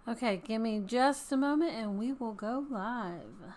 Okay, give me just a moment and we will go live.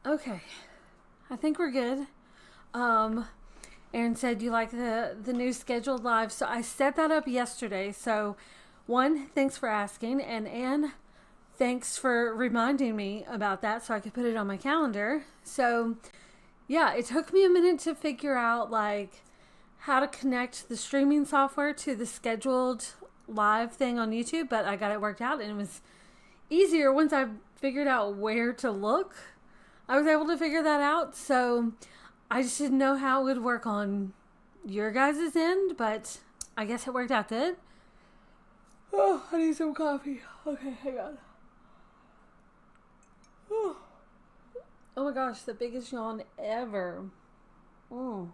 Okay, I think we're good. Aaron said you like the new scheduled live, so I set that up yesterday. So, one, thanks for asking, and Anne, thanks for reminding me about that so I could put it on my calendar. So, yeah, it took me a minute to figure out like how to connect the streaming software to the scheduled live thing on YouTube, but I got it worked out and it was easier once I figured out where to look. I was able to figure that out, so I just didn't know how it would work on your guys' end, but I guess it worked out good. Oh, I need some coffee. Okay, hang on. Oh, oh my gosh, the biggest yawn ever. Mm.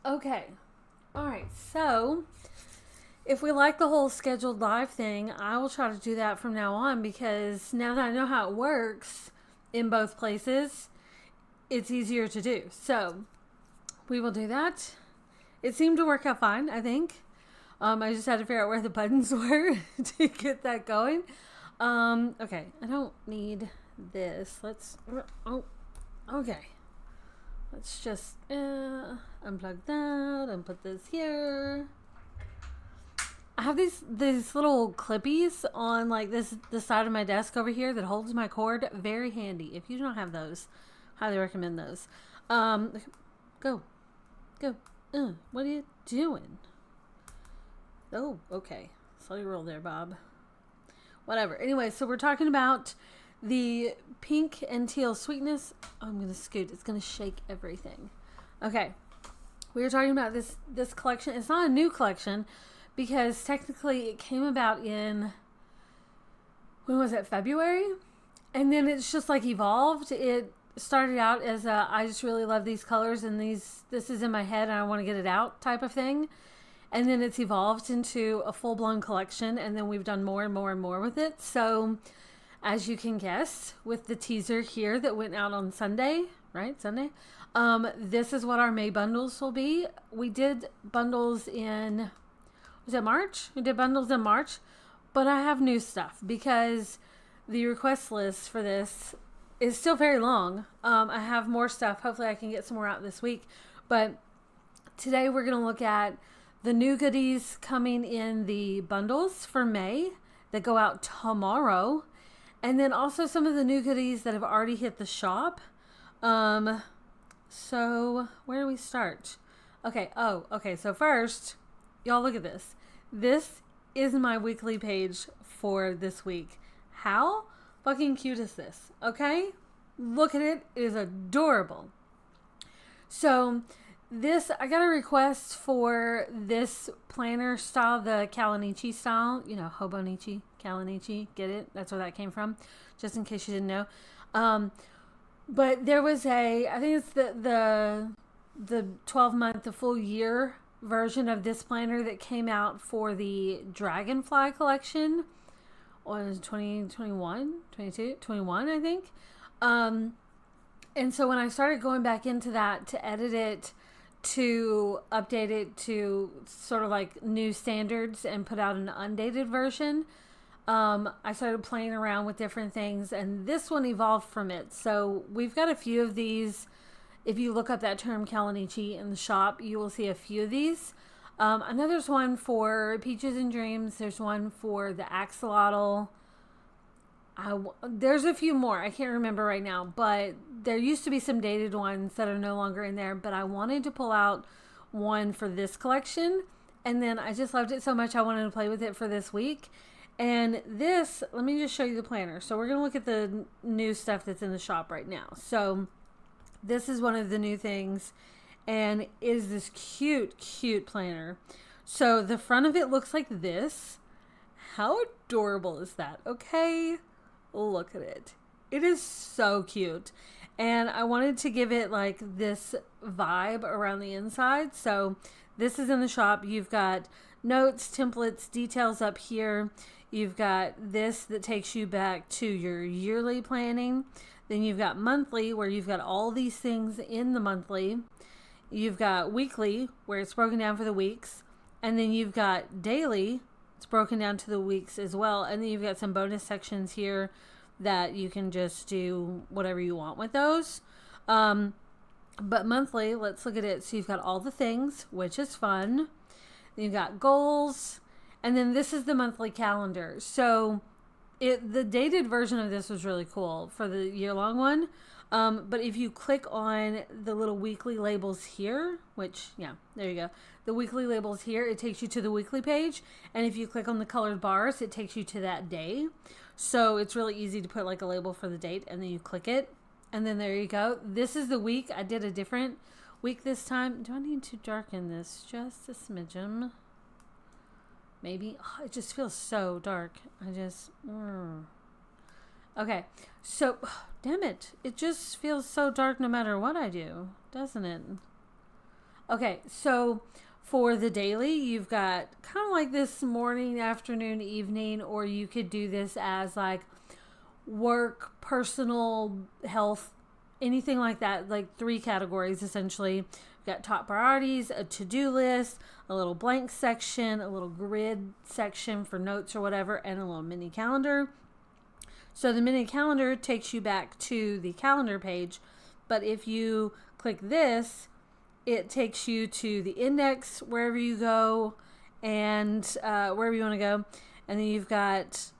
Okay. All right, so if we like the whole scheduled live thing, I will try to do that from now on because now that I know how it works in both places, it's easier to do. So we will do that. It seemed to work out fine, I think. I just had to figure out where the buttons were to get that going. Okay, I don't need this. Let's. Oh, okay. Let's just unplug that and put this here. I have these little clippies on like this side of my desk over here that holds my cord. Very handy. If you don't have those, highly recommend those. Go. What are you doing? Oh, okay. Slowly roll there, Bob. Whatever. Anyway, so we're talking about the pink and teal sweetness. Oh, I'm gonna scoot. It's gonna shake everything. Okay. We were talking about this collection. It's not a new collection because technically it came about in, when was it, February? And then it's just like evolved. It started out as a, I just really love these colors and this is in my head and I want to get it out type of thing. And then it's evolved into a full-blown collection, and then we've done more and more and more with it. So as you can guess, with the teaser here that went out on Sunday, right? Sunday. This is what our May bundles will be. We did bundles in, was it March? We did bundles in March, but I have new stuff because the request list for this is still very long. I have more stuff. Hopefully I can get some more out this week. But today we're going to look at the new goodies coming in the bundles for May that go out tomorrow. And then also some of the new goodies that have already hit the shop. So where do we start? Okay. Oh, okay. So first, y'all look at this. This is my weekly page for this week. How? fucking cute is this? Okay? Look at it. It is adorable. So this, I got a request for this planner style, the Kalanichi style. You know, Hobonichi, Kalanichi. Get it? That's where that came from. Just in case you didn't know. But there was I think it's the 12-month, the full year version of this planner that came out for the Dragonfly collection. Was 2021, 22, 21, I think. And so when I started going back into that to edit it, to update it to sort of like new standards and put out an undated version, I started playing around with different things, and this one evolved from it. So we've got a few of these. If you look up that term Kalanichi in the shop, you will see a few of these. I know there's one for Peaches and Dreams. There's one for the Axolotl. There's a few more. I can't remember right now, but there used to be some dated ones that are no longer in there, but I wanted to pull out one for this collection, and then I just loved it so much I wanted to play with it for this week. And this, let me just show you the planner. So we're going to look at the new stuff that's in the shop right now. So this is one of the new things, and it is this cute, cute planner. So the front of it looks like this. How adorable is that? Okay. Look at it. It is so cute. And I wanted to give it like this vibe around the inside. So this is in the shop. You've got notes, templates, details up here. You've got this that takes you back to your yearly planning. Then you've got monthly, where you've got all these things in the monthly. You've got weekly, where it's broken down for the weeks. And then you've got daily. It's broken down to the weeks as well. And then you've got some bonus sections here that you can just do whatever you want with those. But monthly, let's look at it. So you've got all the things, which is fun. Then you've got goals. And then this is the monthly calendar. So the dated version of this was really cool for the year-long one. But if you click on the little weekly labels here, which, yeah, there you go. The weekly labels here, it takes you to the weekly page. And if you click on the colored bars, it takes you to that day. So it's really easy to put like a label for the date, and then you click it. And then there you go. This is the week. I did a different week this time. Do I need to darken this just a smidgen? Maybe. Oh, it just feels so dark. Okay. So, damn it. It just feels so dark no matter what I do, doesn't it? Okay. So, for the daily, you've got kind of like this morning, afternoon, evening, or you could do this as like work, personal, health, anything like that. Like 3 categories, essentially. You've got top priorities, a to-do list, a little blank section, a little grid section for notes or whatever, and a little mini calendar. So the mini calendar takes you back to the calendar page, but if you click this, it takes you to the index wherever you go, and wherever you want to go. And then you've got,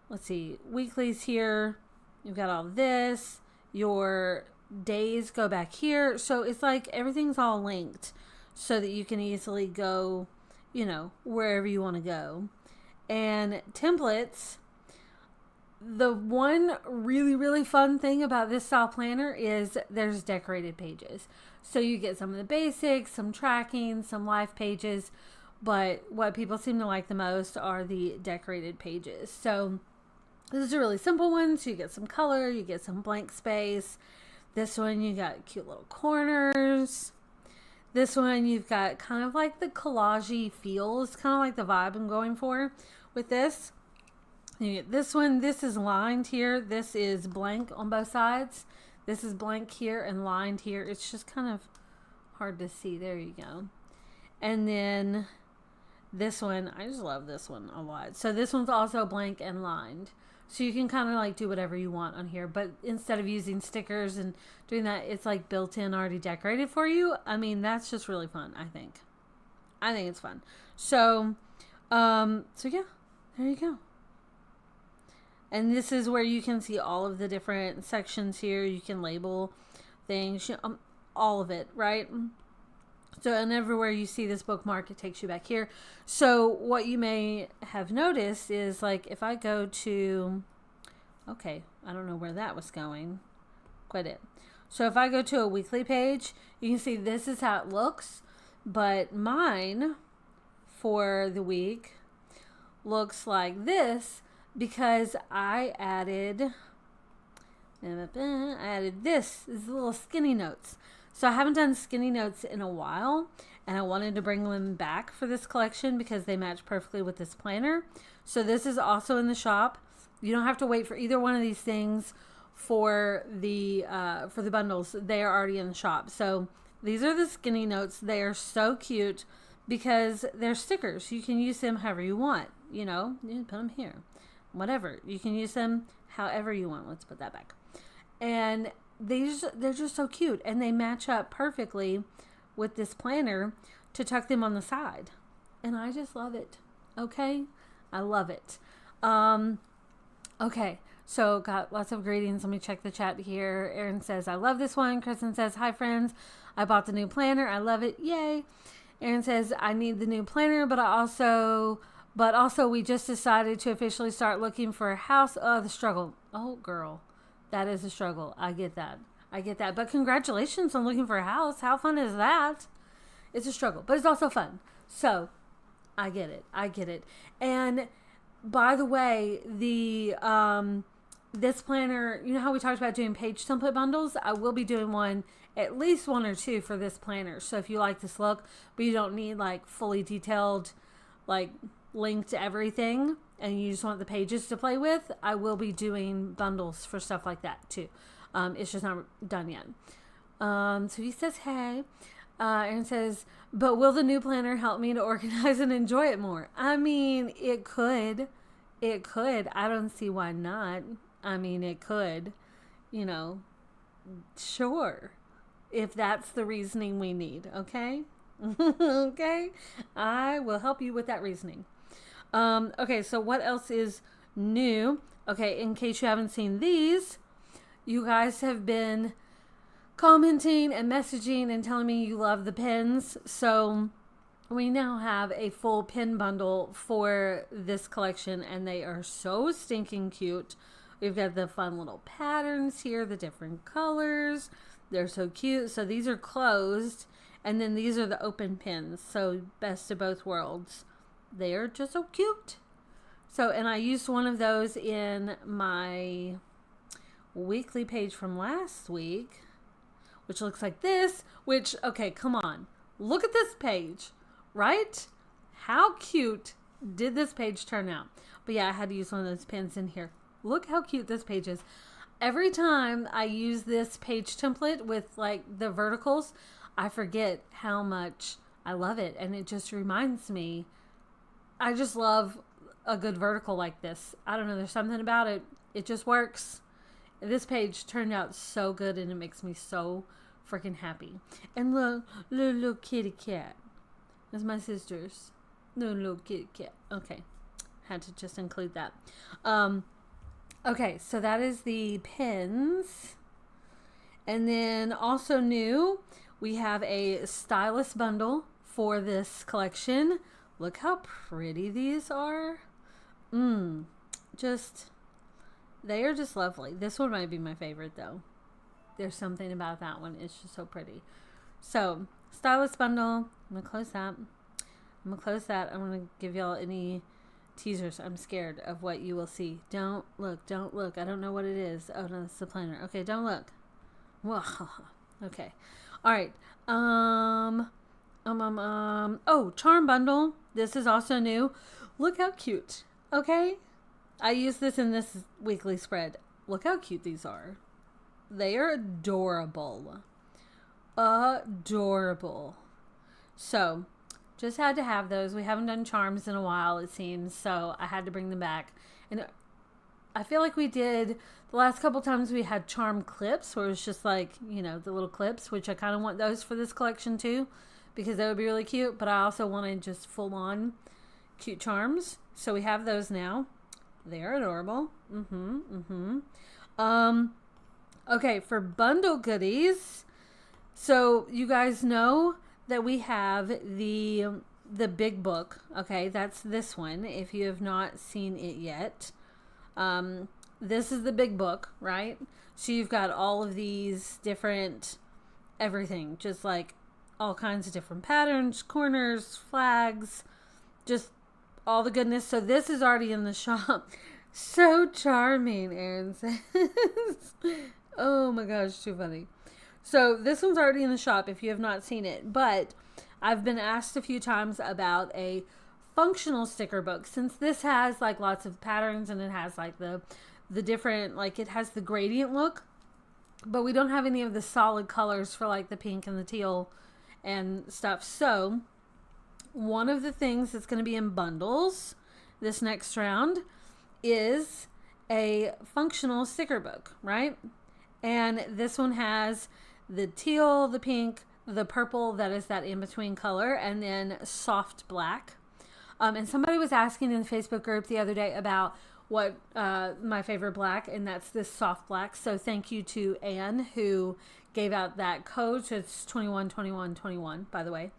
let's see, weeklies here. You've got all this. Your days go back here. So it's like everything's all linked so that you can easily go, you know, wherever you want to go. And templates. The one really, really fun thing about this style planner is there's decorated pages. So you get some of the basics, some tracking, some life pages, but what people seem to like the most are the decorated pages. So this is a really simple one. So you get some color, you get some blank space. This one you got cute little corners. This one you've got kind of like the collage-y feel. It's kind of like the vibe I'm going for with this. You get this one. This is lined here. This is blank on both sides. This is blank here and lined here. It's just kind of hard to see. There you go. And then this one, I just love this one a lot. So this one's also blank and lined. So you can kind of like do whatever you want on here. But instead of using stickers and doing that, it's like built in, already decorated for you. I mean, that's just really fun, I think. I think it's fun. So yeah, there you go. And this is where you can see all of the different sections here. You can label things, all of it, right? So, and everywhere you see this bookmark, it takes you back here. So what you may have noticed is like if I go to, Okay, I don't know where that was going. Quit it. So if I go to a weekly page, you can see this is how it looks. But mine for the week looks like this because I added this little skinny notes. So I haven't done skinny notes in a while, and I wanted to bring them back for this collection because they match perfectly with this planner. So this is also in the shop. You don't have to wait for either one of these things for the bundles. They are already in the shop. So these are the skinny notes. They are so cute because they're stickers. You can use them however you want. You know, you can put them here, whatever. You can use them however you want. Let's put that back. And they're just so cute, and they match up perfectly with this planner to tuck them on the side. And I just love it. Okay, I love it. Okay, so got lots of greetings. Let me check the chat here. Erin says, I love this one. Kristen says, hi friends. I bought the new planner. I love it. Yay. Erin says, I need the new planner, but also we just decided to officially start looking for a house. Oh, the struggle. Oh, girl. That is a struggle. I get that. But congratulations on looking for a house. How fun is that? It's a struggle, but it's also fun. So I get it. And by the way, the this planner, you know how we talked about doing page template bundles? I will be doing at least one or two for this planner. So if you like this look, but you don't need like fully detailed, like link to everything, and you just want the pages to play with, I will be doing bundles for stuff like that too. It's just not done yet. So he says, hey. Aaron says, but will the new planner help me to organize and enjoy it more? I mean, it could. I don't see why not. I mean, it could. You know, sure. If that's the reasoning we need, okay? Okay? I will help you with that reasoning. Okay, so what else is new? Okay, in case you haven't seen these, you guys have been commenting and messaging and telling me you love the pins. So we now have a full pin bundle for this collection, and they are so stinking cute. We've got the fun little patterns here, the different colors. They're so cute. So these are closed, and then these are the open pins. So best of both worlds. They are just so cute. So, and I used one of those in my weekly page from last week, which looks like this, which, okay, come on. Look at this page, right? How cute did this page turn out? But yeah, I had to use one of those pins in here. Look how cute this page is. Every time I use this page template with like the verticals, I forget how much I love it. And it just reminds me, I just love a good vertical like this. I don't know, there's something about it. It just works. This page turned out so good, and it makes me so freaking happy. And look, little kitty cat. That's my sister's. Little kitty cat. Okay. Had to just include that. Okay, so that is the pins. And then also new, we have a stylus bundle for this collection. Look how pretty these are. They are just lovely. This one might be my favorite though. There's something about that one. It's just so pretty. So, stylus bundle. I'm going to close that. I'm going to give y'all any teasers. I'm scared of what you will see. Don't look. I don't know what it is. Oh, no, it's the planner. Okay, don't look. Whoa. Okay. All right. Oh, charm bundle. This is also new. Look how cute. Okay. I use this in this weekly spread. Look how cute these are. They are adorable. Adorable. So, just had to have those. We haven't done charms in a while, it seems. So, I had to bring them back. And I feel like we did, the last couple times we had charm clips, where it's just like, you know, the little clips, which I kind of want those for this collection too, because they would be really cute. But I also wanted just full on cute charms. So, we have those now. They're adorable. Okay, for bundle goodies, so you guys know that we have the big book. Okay, that's this one. If you have not seen it yet, this is the big book, right? So you've got all of these different everything, just like all kinds of different patterns, corners, flags, just all the goodness. So this is already in the shop. So charming, Erin says. Oh my gosh, too funny. So this one's already in the shop if you have not seen it. But I've been asked a few times about a functional sticker book, since this has like lots of patterns and it has like the different, like it has the gradient look, but we don't have any of the solid colors for like the pink and the teal and stuff. So one of the things that's going to be in bundles this next round is a functional sticker book, right? And this one has the teal, the pink, the purple, that is that in-between color, and then soft black. And somebody was asking in the Facebook group the other day about what my favorite black, and that's this soft black. So thank you to Anne who gave out that code. So it's 212121, by the way.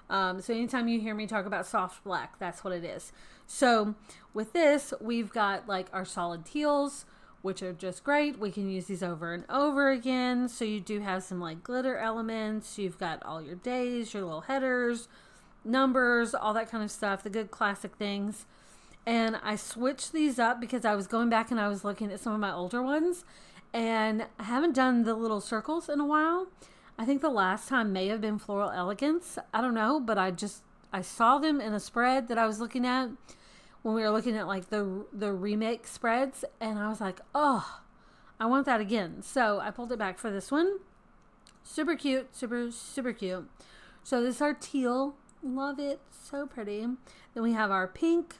So anytime you hear me talk about soft black, that's what it is. So with this, we've got like our solid teals, which are just great. We can use these over and over again. So you do have some like glitter elements. You've got all your days, your little headers, numbers, all that kind of stuff, the good classic things. And I switched these up because I was going back and I was looking at some of my older ones, and I haven't done the little circles in a while. I think the last time may have been Floral Elegance. I don't know, but I saw them in a spread that I was looking at when we were looking at like the remake spreads, and I was like, oh, I want that again. So I pulled it back for this one. Super cute, super cute. So this is our teal. Love it. So pretty. Then we have our pink.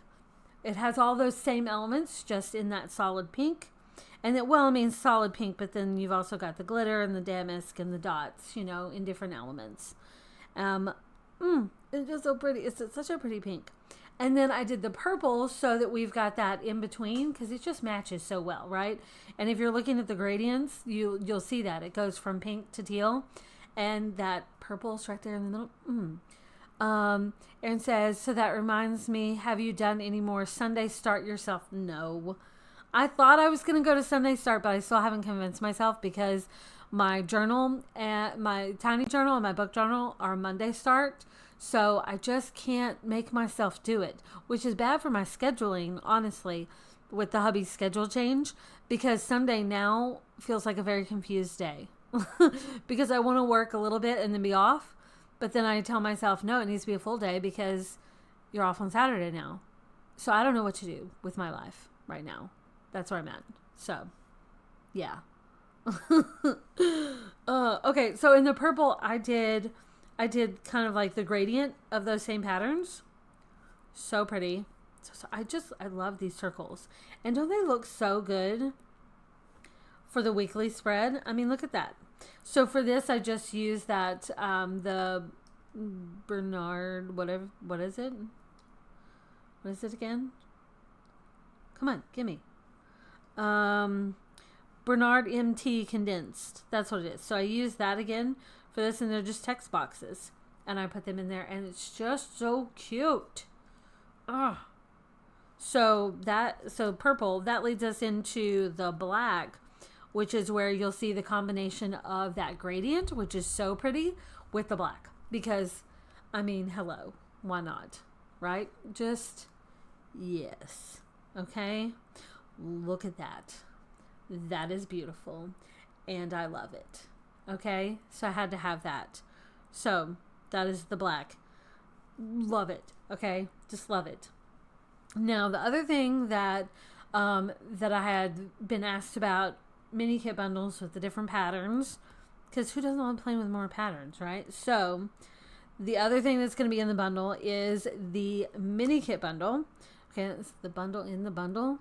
It has all those same elements, just in that solid pink. And it, well, I mean solid pink, but then you've also got the glitter and the damask and the dots, you know, in different elements. It's just so pretty. It's such a pretty pink. And then I did the purple so that we've got that in between, because it just matches so well, right? And if you're looking at the gradients, you'll see that it goes from pink to teal, and that purple's right there in the middle. Erin says, so that reminds me, have you done any more Sunday Start yourself? No. I thought I was going to go to Sunday Start, but I still haven't convinced myself, because my journal, and my tiny journal and my book journal are Monday Start. So I just can't make myself do it, which is bad for my scheduling, honestly, with the hubby's schedule change, because Sunday now feels like a very confused day because I want to work a little bit and then be off. But then I tell myself, no, it needs to be a full day because you're off on Saturday now. So I don't know what to do with my life right now. That's where I'm at. So, yeah. Okay, so in the purple, I did kind of like the gradient of those same patterns. So pretty. So I love these circles. And don't they look so good for the weekly spread? I mean, look at that. So for this, I just used that, the Bernard, whatever, what is it? What is it again? Come on, gimme. Bernard MT condensed. That's what it is. So I used that again for this, and they're just text boxes. And I put them in there, and it's just so cute. Oh. So purple, that leads us into the black, which is where you'll see the combination of that gradient, which is so pretty, with the black. Because, I mean, hello, why not? Right? Just, yes. Okay? Look at that. That is beautiful. And I love it. Okay? So I had to have that. So, that is the black. Love it. Okay? Just love it. Now, the other thing that I had been asked about, mini kit bundles with the different patterns, because who doesn't want to play with more patterns, right? So the other thing that's going to be in the bundle is the mini kit bundle. Okay, it's the bundle in the bundle.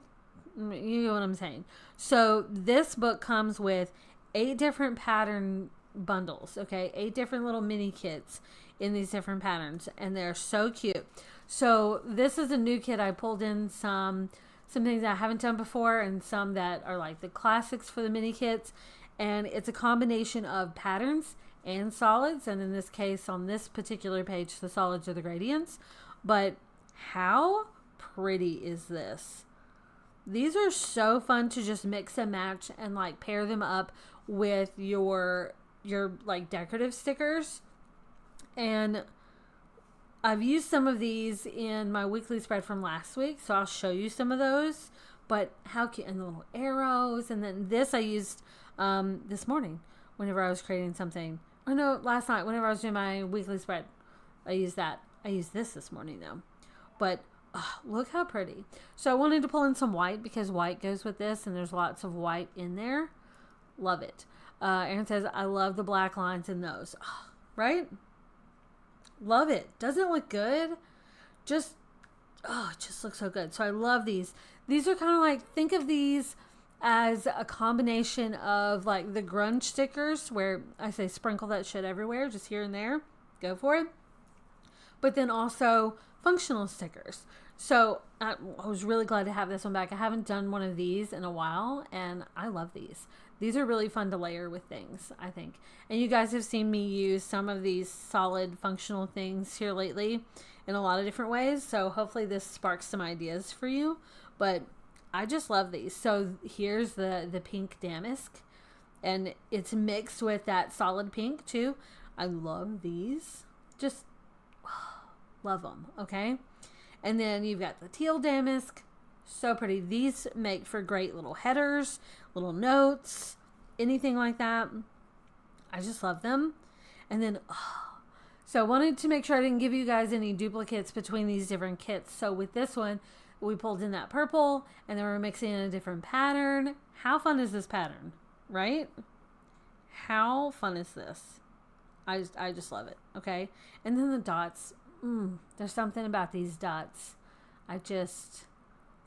You know what I'm saying. So this book comes with 8 different pattern bundles. Okay, 8 different little mini kits in these different patterns, and they're so cute. So this is a new kit. I pulled in some things that I haven't done before, and some that are like the classics for the mini kits. And it's a combination of patterns and solids. And in this case, on this particular page, the solids are the gradients. But how pretty is this? These are so fun to just mix and match and like pair them up with your like decorative stickers. And I've used some of these in my weekly spread from last week, so I'll show you some of those. But how cute, and the little arrows, and then this I used this morning whenever I was creating something. Oh no, last night whenever I was doing my weekly spread, I used that. I used this morning though. But look how pretty. So I wanted to pull in some white because white goes with this, and there's lots of white in there. Love it. Erin says, I love the black lines in those. Right? Love it. Doesn't it look good? It just looks so good. So I love these. These are kind of like, think of these as a combination of like the grunge stickers where I say sprinkle that shit everywhere, just here and there. Go for it. But then also functional stickers. So I was really glad to have this one back. I haven't done one of these in a while, and I love these. These are really fun to layer with things, I think. And you guys have seen me use some of these solid functional things here lately in a lot of different ways. So hopefully this sparks some ideas for you. But I just love these. So here's the pink damask, and it's mixed with that solid pink too. I love these. Just love them, okay? And then you've got the teal damask. So pretty. These make for great little headers, little notes, anything like that. I just love them. And then, so I wanted to make sure I didn't give you guys any duplicates between these different kits. So with this one, we pulled in that purple, and then we're mixing in a different pattern. How fun is this pattern, right? How fun is this? I just love it, okay? And then the dots. There's something about these dots. I just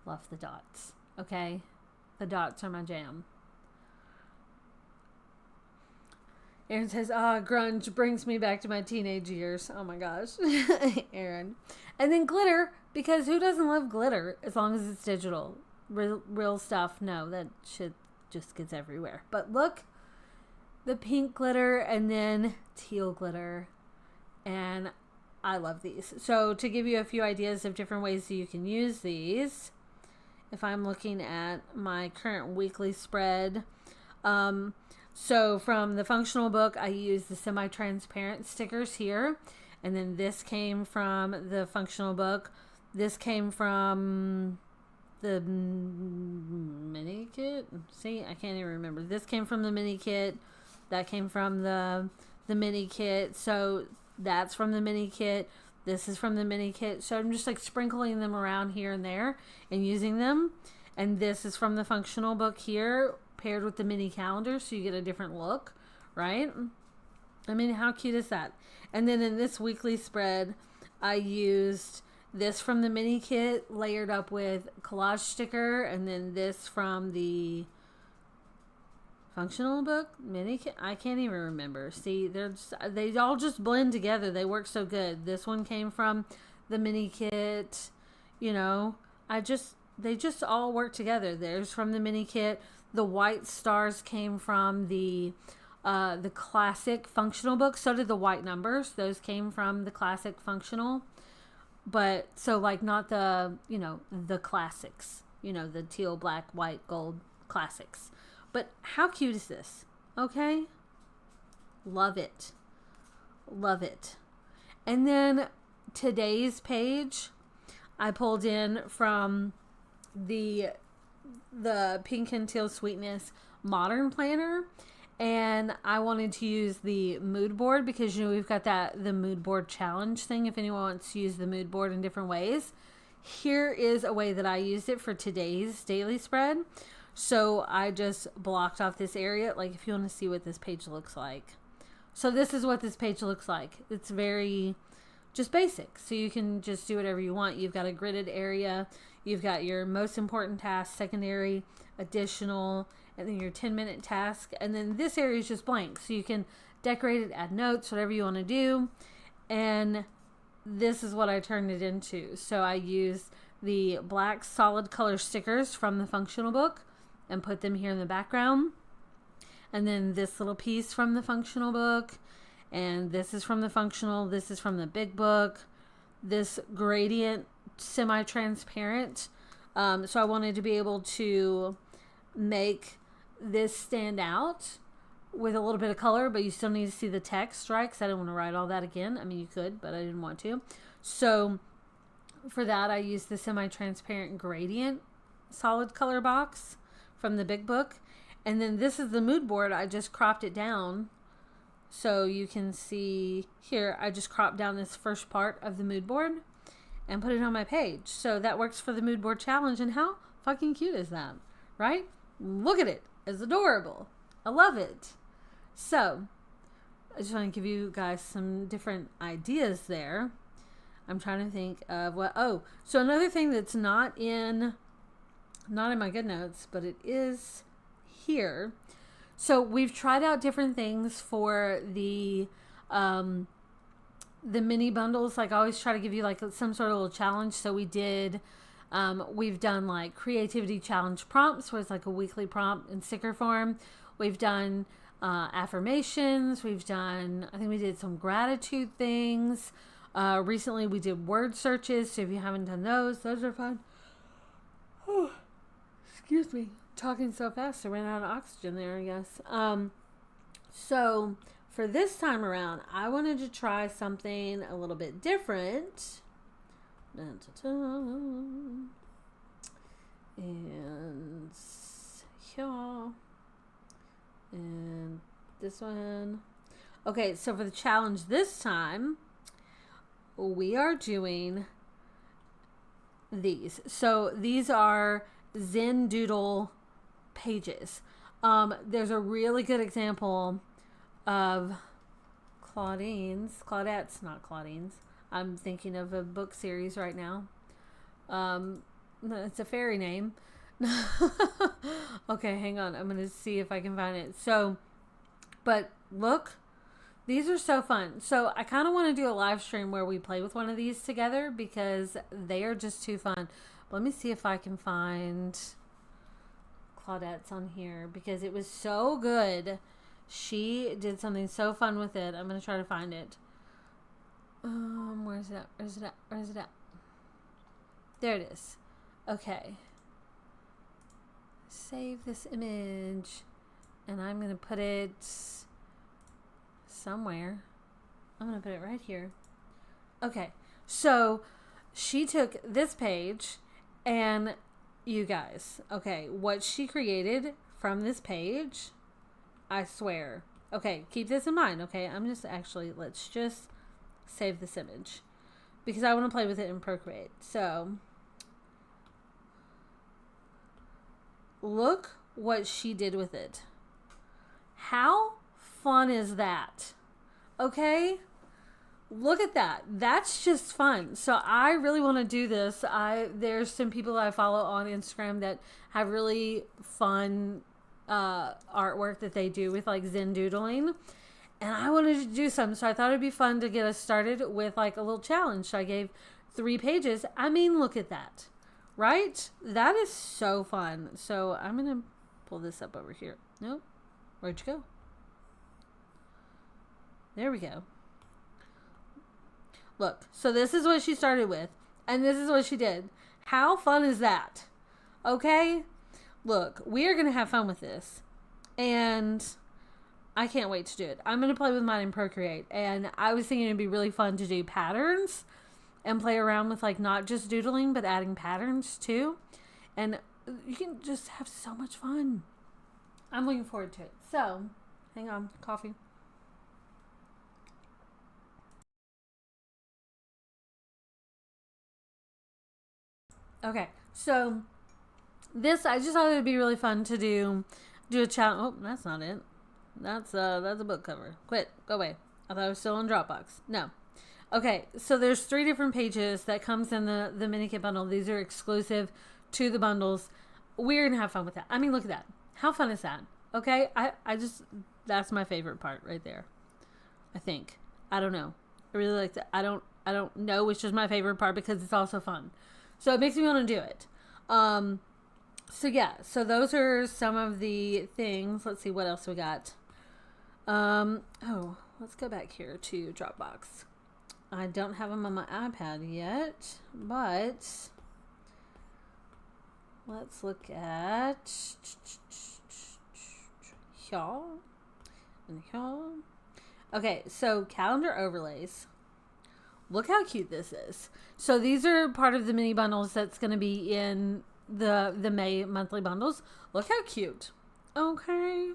love the dots, okay? The dots are my jam. Erin says, grunge brings me back to my teenage years. Oh my gosh. Erin. And then glitter, because who doesn't love glitter as long as it's digital? Real stuff, no, that shit just gets everywhere. But look, the pink glitter and then teal glitter. And I love these. So to give you a few ideas of different ways that you can use these, if I'm looking at my current weekly spread, so from the functional book, I use the semi-transparent stickers here. And then this came from the functional book. This came from the mini kit. See, I can't even remember. This came from the mini kit. That came from the mini kit. So that's from the mini kit. This is from the mini kit. So I'm just like sprinkling them around here and there and using them. And this is from the functional book here, paired with the mini calendar, so you get a different look, right? I mean, how cute is that? And then in this weekly spread, I used this from the mini kit layered up with collage sticker, and then this from the functional book mini kit. I can't even remember. See, they all just blend together. They work so good. This one came from the mini kit. You know, they just all work together. There's from the mini kit. The white stars came from the classic functional book. So did the white numbers. Those came from the classic functional. But so like not the, the classics, the teal, black, white, gold classics. But how cute is this? Okay. Love it. Love it. And then today's page, I pulled in from the Pink and Teal Sweetness Modern Planner. And I wanted to use the mood board because, we've got the mood board challenge thing. If anyone wants to use the mood board in different ways, here is a way that I used it for today's daily spread. So I just blocked off this area. Like if you want to see what this page looks like. So this is what this page looks like. It's very just basic. So you can just do whatever you want. You've got a gridded area. You've got your most important task, secondary, additional, and then your 10-minute task. And then this area is just blank. So you can decorate it, add notes, whatever you want to do. And this is what I turned it into. So I used the black solid color stickers from the functional book and put them here in the background. And then this little piece from the functional book. And this is from the functional. This is from the big book. This gradient semi-transparent So I wanted to be able to make this stand out with a little bit of color, but you still need to see the text, right? Because I didn't want to write all that again. I mean, you could, but I didn't want to. So for that, I used the semi-transparent gradient solid color box from the big book. And then this is the mood board. I just cropped it down. So you can see here, I just cropped down this first part of the mood board and put it on my page. So that works for the mood board challenge. And how fucking cute is that, right? Look at it. It's adorable. I love it. So I just want to give you guys some different ideas there. I'm trying to think of what, oh, so another thing that's not in my good notes, but it is here. So we've tried out different things for the mini bundles. Like I always try to give you like some sort of little challenge. So we've done like creativity challenge prompts, where it's like a weekly prompt in sticker form. We've done affirmations. We've done, I think we did some gratitude things. Recently we did word searches. So if you haven't done those are fun. Oh, excuse me. Talking so fast, I ran out of oxygen there, I guess. So for this time around, I wanted to try something a little bit different. And yeah. And this one. Okay, so for the challenge this time, we are doing these. So these are Zen Doodle pages. There's a really good example of Claudette's, not Claudine's. I'm thinking of a book series right now. It's a fairy name. Okay, hang on. I'm going to see if I can find it. So, but look, these are so fun. So I kind of want to do a live stream where we play with one of these together because they are just too fun. Let me see if I can find Claudette's on here because it was so good. She did something so fun with it. I'm going to try to find it. Where's it at? There it is. Okay. Save this image. And I'm going to put it somewhere. I'm going to put it right here. Okay. So she took this page and you guys, okay, what she created from this page, I swear. Okay, keep this in mind, okay? Let's just save this image because I want to play with it in Procreate. So, look what she did with it. How fun is that? Okay? Look at that. That's just fun. So I really want to do this. There's some people I follow on Instagram that have really fun artwork that they do with like Zen doodling. And I wanted to do some. So I thought it'd be fun to get us started with like a little challenge. So I gave 3 pages. I mean, look at that. Right? That is so fun. So I'm going to pull this up over here. Nope. Where'd you go? There we go. Look, so this is what she started with, and this is what she did. How fun is that? Okay? Look, we are going to have fun with this, and I can't wait to do it. I'm going to play with mine in Procreate, and I was thinking it'd be really fun to do patterns and play around with, like, not just doodling, but adding patterns, too, and you can just have so much fun. I'm looking forward to it. So, hang on, coffee. Okay, so this, I just thought it'd be really fun to do a challenge. Oh, that's not it. That's a book cover. Quit. Go away. I thought I was still on Dropbox. No. Okay, so there's 3 different pages that comes in the mini kit bundle. These are exclusive to the bundles. We're going to have fun with that. I mean, look at that. How fun is that? Okay, I just, that's my favorite part right there. I think. I don't know. I really like that. I don't know which is my favorite part because it's also fun. So it makes me want to do it. So yeah, so those are some of the things. Let's see what else we got. Oh, let's go back here to Dropbox. I don't have them on my iPad yet, but let's look at y'all and y'all. Okay, so calendar overlays. Look how cute this is. So these are part of the mini bundles that's going to be in the May monthly bundles. Look how cute. Okay.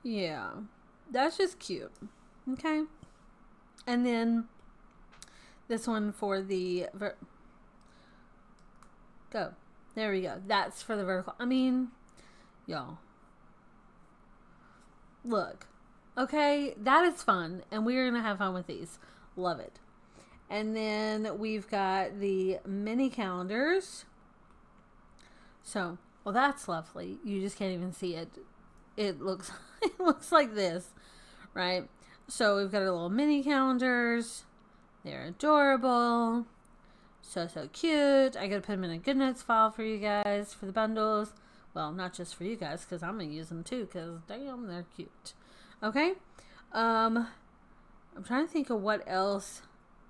Yeah. That's just cute. Okay. And then this one for the... Go. There we go. That's for the vertical. I mean, y'all. Look. Okay. That is fun. And we're going to have fun with these. Love it. And then we've got the mini calendars. So, well, that's lovely. You just can't even see it. It looks like this, right? So we've got our little mini calendars. They're adorable. So cute. I gotta put them in a good notes file for you guys for the bundles. Well, not just for you guys, because I'm gonna use them too, because damn, they're cute. Okay. I'm trying to think of what else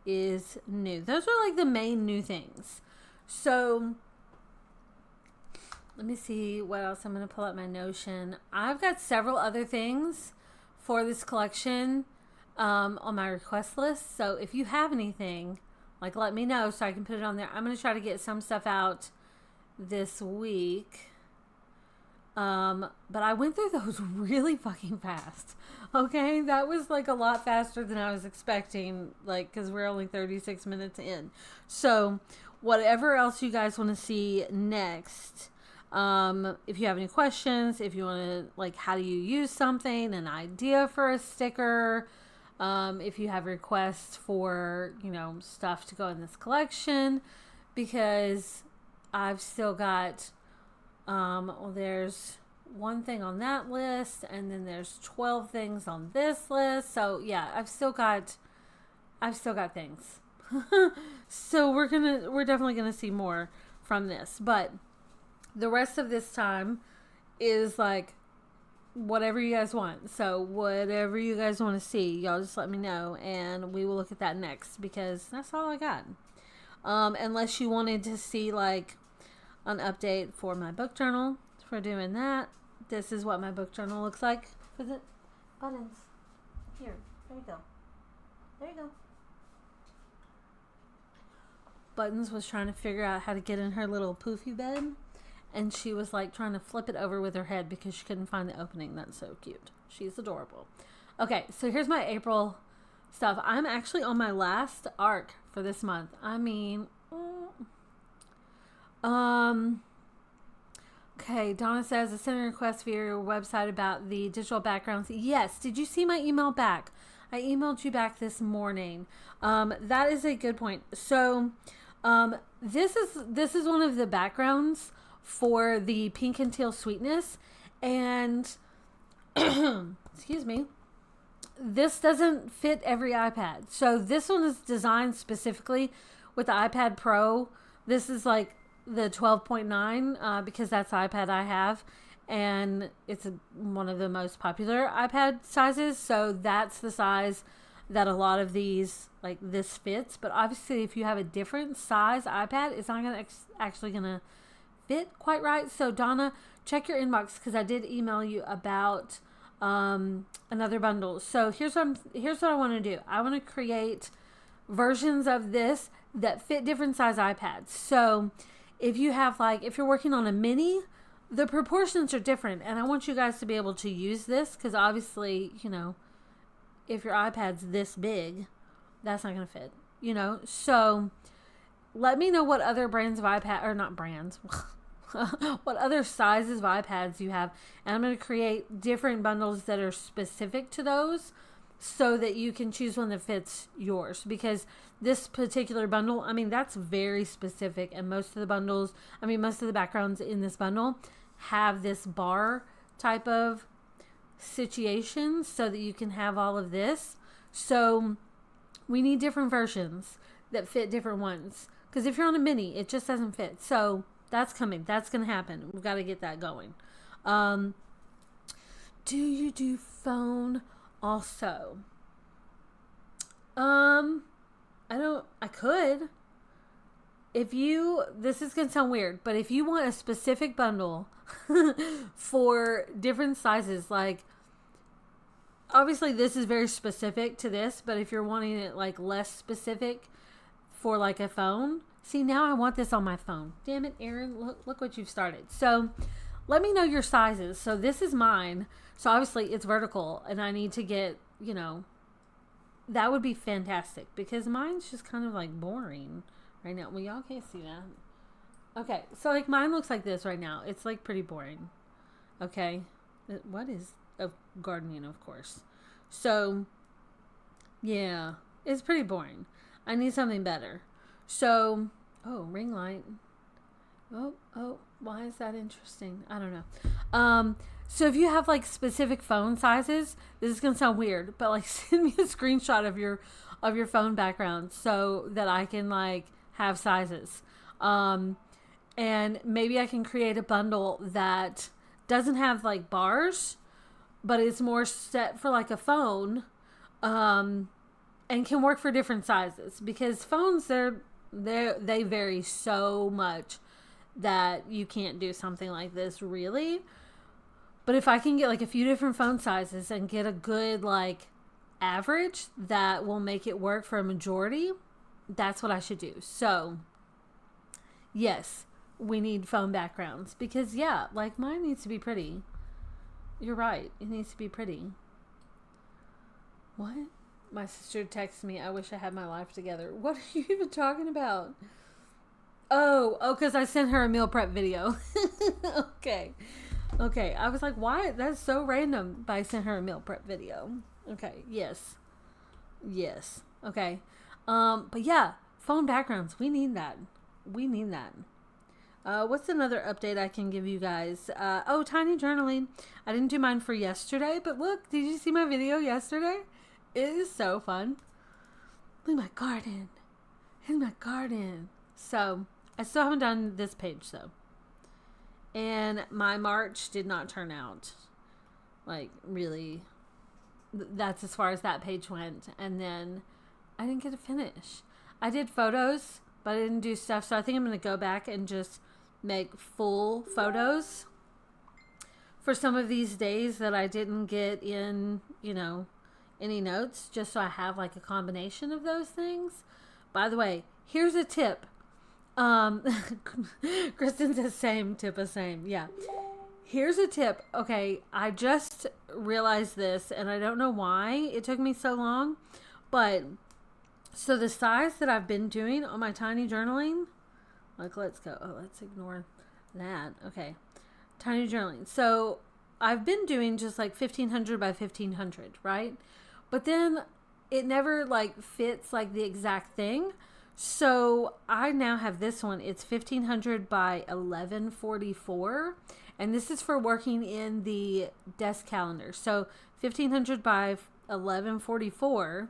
is new. Those are like the main new things. So let me see what else. I'm going to pull up my Notion. I've got several other things for this collection on my request list. So if you have anything, like, let me know so I can put it on there. I'm going to try to get some stuff out this week. But I went through those really fucking fast. Okay, that was like a lot faster than I was expecting, like, because we're only 36 minutes in. So whatever else you guys want to see next, if you have any questions, if you want to, like, how do you use something, an idea for a sticker, if you have requests for, you know, stuff to go in this collection, because I've still got, well, there's one thing on that list, and then there's 12 things on this list. So yeah, I've still got things. So we're definitely gonna see more from this, but the rest of this time is like whatever you guys want. So whatever you guys want to see, y'all just let me know, and we will look at that next, because that's all I got. Unless you wanted to see like an update for my book journal, for doing that. This is what my book journal looks like. With it buttons. Here, there you go. There you go. Buttons was trying to figure out how to get in her little poofy bed, and she was like trying to flip it over with her head because she couldn't find the opening. That's so cute. She's adorable. Okay, so here's my April stuff. I'm actually on my last arc for this month. I mean, okay, Donna says, I sent a request via your website about the digital backgrounds. Yes, did you see my email back? I emailed you back this morning. That is a good point. So, this is one of the backgrounds for the Pink and Teal Sweetness, and excuse me, this doesn't fit every iPad. So this one is designed specifically with the iPad Pro. This is like the 12.9 because that's the iPad I have, and it's one of the most popular iPad sizes. So that's the size that a lot of these, like, this fits. But obviously if you have a different size iPad, it's not gonna actually gonna fit quite right. So Donna, check your inbox, because I did email you about another bundle. So here's what I want to do. I want to create versions of this that fit different size iPads. So if you have, like, if you're working on a mini, the proportions are different, and I want you guys to be able to use this, because obviously, you know, if your iPad's this big, that's not going to fit, you know. So let me know what other brands of iPad, or not brands, what other sizes of iPads you have, and I'm going to create different bundles that are specific to those, so that you can choose one that fits yours. Because this particular bundle, I mean, that's very specific, and most of the backgrounds in this bundle have this bar type of situation, so that you can have all of this. So we need different versions that fit different ones, because if you're on a mini, it just doesn't fit. So that's coming. That's going to happen. We've got to get that going. Do you do phone also? I could. this is going to sound weird, but if you want a specific bundle for different sizes, like, obviously this is very specific to this, but if you're wanting it like less specific for like a phone, see, now I want this on my phone. Damn it, Aaron, look what you've started. So let me know your sizes. So this is mine. So obviously it's vertical, and I need to get, you know, that would be fantastic because mine's just kind of like boring right now. Well, y'all can't see that. Okay, so like mine looks like this right now. It's like pretty boring. Okay, what is of gardening, of course. So yeah, it's pretty boring. I need something better. So, oh, ring light. Oh, why is that interesting? I don't know. So if you have like specific phone sizes, this is gonna sound weird, but like send me a screenshot of your phone background so that I can like have sizes. And maybe I can create a bundle that doesn't have like bars, but it's more set for like a phone, and can work for different sizes, because phones, they vary so much that you can't do something like this really. But if I can get like a few different phone sizes and get a good like average that will make it work for a majority, that's what I should do. So yes, we need phone backgrounds because yeah, like mine needs to be pretty. You're right. It needs to be pretty. What? My sister texted me, I wish I had my life together. What are you even talking about? Oh, because I sent her a meal prep video. Okay. I was like, why? That's so random. But I sent her a meal prep video. Okay. Yes. Okay. But yeah, phone backgrounds. We need that. What's another update I can give you guys? Tiny journaling. I didn't do mine for yesterday, but look, did you see my video yesterday? It is so fun. Look at my garden. So I still haven't done this page though. And my March did not turn out like really. That's as far as that page went. And then I didn't get to finish. I did photos, but I didn't do stuff. So I think I'm going to go back and just make full photos for some of these days that I didn't get in, you know, any notes, just so I have like a combination of those things. By the way, here's a tip. Kristen says same, tip a same. Yeah. Here's a tip. Okay, I just realized this and I don't know why it took me so long, but so the size that I've been doing on my tiny journaling, like let's ignore that. Okay. Tiny journaling. So I've been doing just like 1500 by 1500, right? But then it never like fits like the exact thing. So I now have this one. It's 1500 by 1144. And this is for working in the desk calendar. So 1500 by 1144.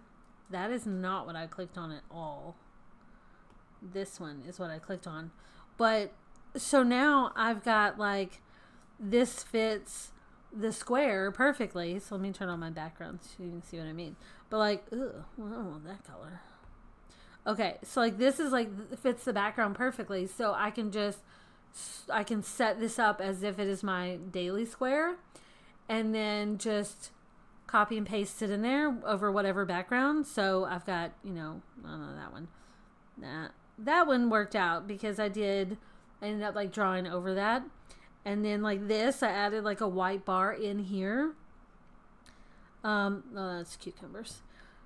That is not what I clicked on at all. This one is what I clicked on. But so now I've got like, this fits the square perfectly. So let me turn on my background so you can see what I mean. But like, ugh, well, I don't want that color. Okay, so like this is like fits the background perfectly. So I can set this up as if it is my daily square, and then just copy and paste it in there over whatever background. So I've got, you know, I don't know, that one. That one worked out because I ended up like drawing over that. And then like this, I added like a white bar in here. No, that's cucumbers.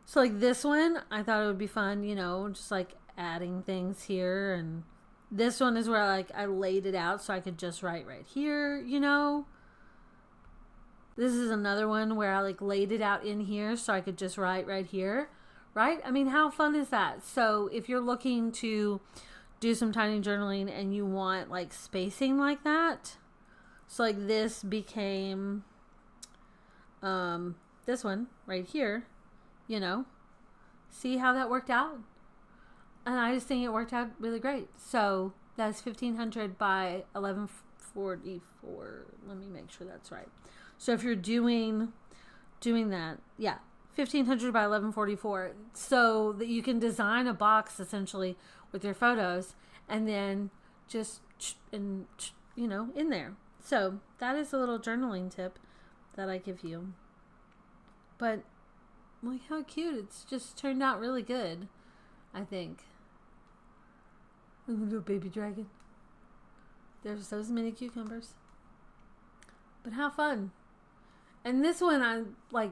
So like this one, I thought it would be fun, you know, just like adding things here. And this one is where like I laid it out so I could just write right here, you know. This is another one where I like laid it out in here so I could just write right here, right? I mean, how fun is that? So if you're looking to do some tiny journaling and you want like spacing like that, so like this became this one right here, you know. See how that worked out? And I just think it worked out really great. So that's 1500 by 1144. Let me make sure that's right. So if you're doing that, yeah, 1500 by 1144, so that you can design a box essentially with your photos, and then just in there. So that is a little journaling tip that I give you. But look how cute. It's just turned out really good, I think. A little baby dragon. There's those mini cucumbers. But how fun. And this one I like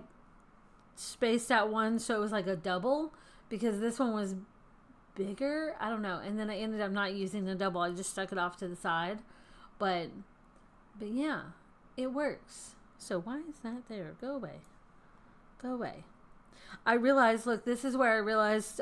spaced out one so it was like a double, because this one was bigger. I don't know. And then I ended up not using the double. I just stuck it off to the side. But yeah, it works. So why is that there? Go away. Go away. I realized, look, this is where I realized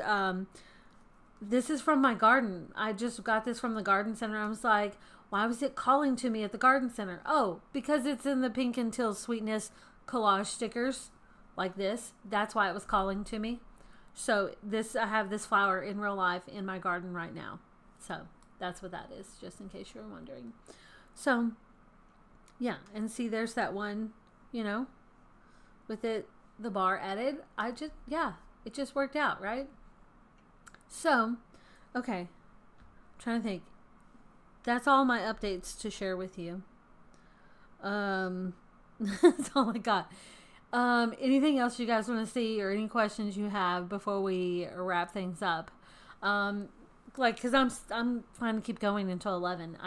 this is from my garden. I just got this from the garden center. I was like, why was it calling to me at the garden center? Oh, because it's in the Pink and Teal Sweetness collage stickers like this. That's why it was calling to me. So I have this flower in real life in my garden right now. So that's what that is, just in case you were wondering. So yeah, and see, there's that one, with the bar added. It just worked out, right? So, okay, I'm trying to think. That's all my updates to share with you. That's all I got. Anything else you guys want to see, or any questions you have before we wrap things up? Because I'm trying to keep going until 11.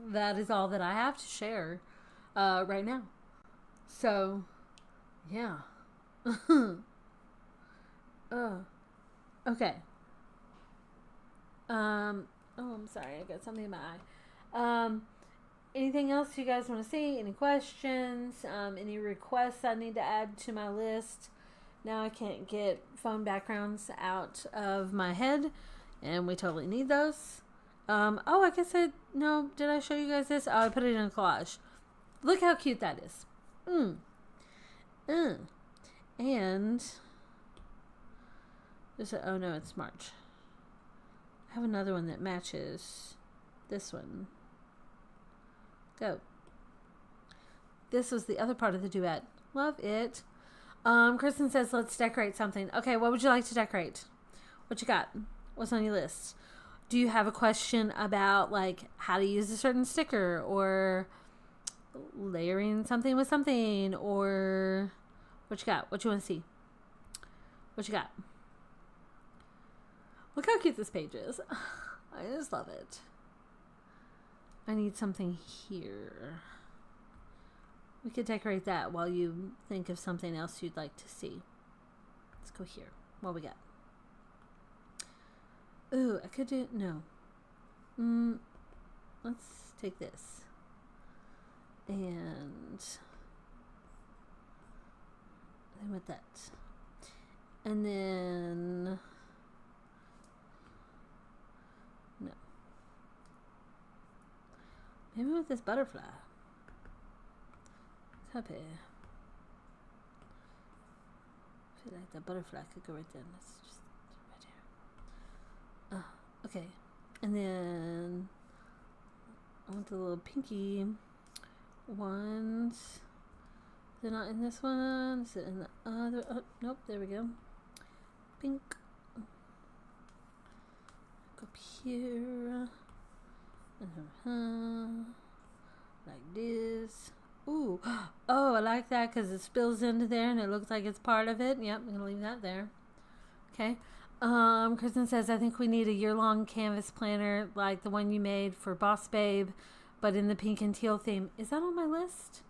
That is all that I have to share right now. So, yeah. Okay. I'm sorry, I got something in my eye. Anything else you guys want to see? Any questions? Any requests I need to add to my list? Now I can't get phone backgrounds out of my head, and we totally need those. I guess did I show you guys this? Oh, I put it in a collage. Look how cute that is. And oh no, it's March. I have another one that matches this one. Go. This was the other part of the duet. Love it. Kristen says, let's decorate something. Okay, what would you like to decorate? What you got? What's on your list? Do you have a question about like how to use a certain sticker, or layering something with something, or what you got? What you want to see? What you got? Look how cute this page is. I just love it. I need something here. We could decorate that while you think of something else you'd like to see. Let's go here. What we got? Ooh, I could do... No. Let's take this. And... then with that. And then... no. Maybe with this butterfly. Happy. I feel like the butterfly could go right there. Let's just right here. Okay. And then I want the little pinky ones. They're not in this one. Is it in the other? Oh, nope. There we go. Pink. Go up here. Like this. Ooh. Oh, I like that because it spills into there and it looks like it's part of it. Yep, I'm going to leave that there. Okay. Kristen says, I think we need a year-long canvas planner like the one you made for Boss Babe, but in the pink and teal theme. Is that on my list?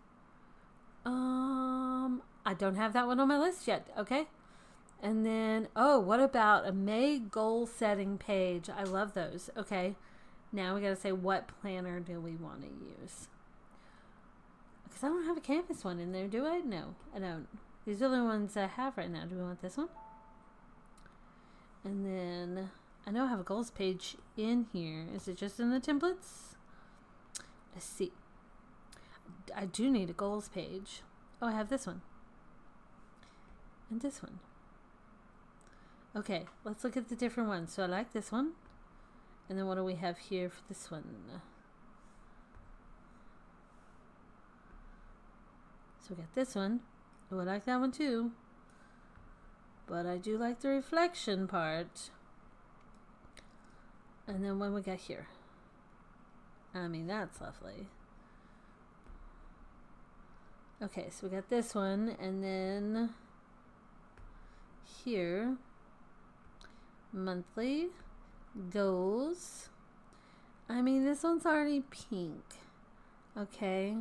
I don't have that one on my list yet. Okay. And then, what about a May goal setting page? I love those. Okay. Now we got to say, what planner do we want to use? Because I don't have a canvas one in there, do I? No, I don't. These are the ones I have right now. Do we want this one? And then I know I have a goals page in here. Is it just in the templates? Let's see. I do need a goals page. Oh, I have this one. And this one. Okay, let's look at the different ones. So I like this one. And then what do we have here for this one? So we got this one. Oh, I like that one too. But I do like the reflection part. And then when we got here, I mean, that's lovely. Okay, so we got this one, and then here, monthly, goals. I mean, this one's already pink. Okay.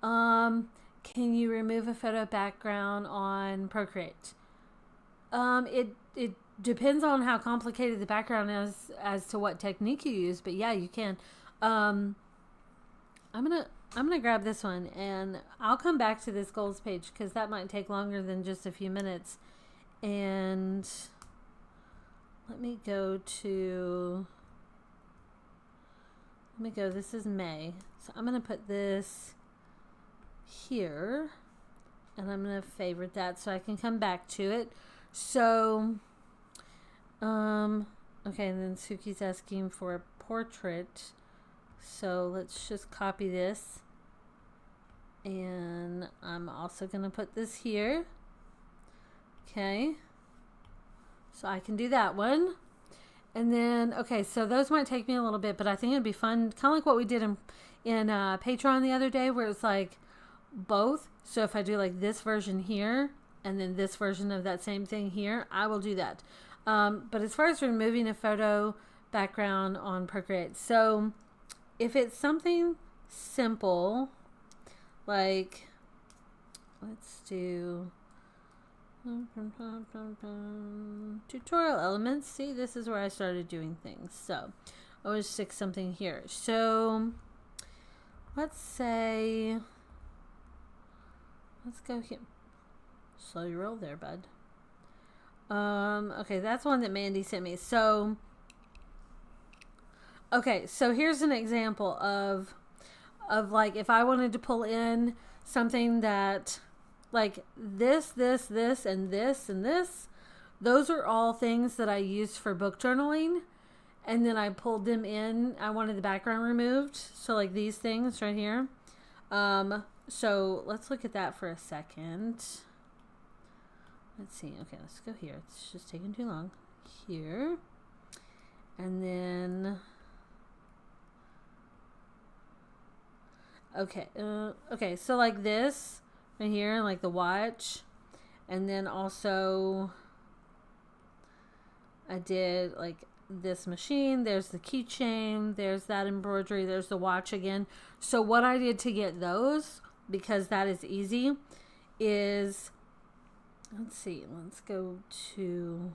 Can you remove a photo background on Procreate? It depends on how complicated the background is as to what technique you use, but yeah, you can. I'm gonna grab this one, and I'll come back to this goals page because that might take longer than just a few minutes. And let me go. This is May, so I'm gonna put this here, and I'm gonna favorite that so I can come back to it. So, okay, and then Suki's asking for a portrait. So let's just copy this. And I'm also going to put this here. Okay. So I can do that one. And then, okay, so those might take me a little bit, but I think it'd be fun. Kind of like what we did in Patreon the other day, where it's like both. So if I do like this version here, and then this version of that same thing here, I will do that. But as far as removing a photo background on Procreate, so if it's something simple, like, let's do tutorial elements. See, this is where I started doing things. So I always stick something here. So let's say, let's go here. Slow your roll there, bud. Okay, that's one that Mandy sent me. So, okay, so here's an example of like if I wanted to pull in something that like this, and this, those are all things that I use for book journaling, and then I pulled them in. I wanted the background removed, so like these things right here. So let's look at that for a second. Let's see. Okay, let's go here. It's just taking too long. Here. And then... Okay. Okay, so like this right here, like the watch. And then also I did like this machine. There's the keychain. There's that embroidery. There's the watch again. So what I did to get those, because that is easy, is... Let's see. Let's go to...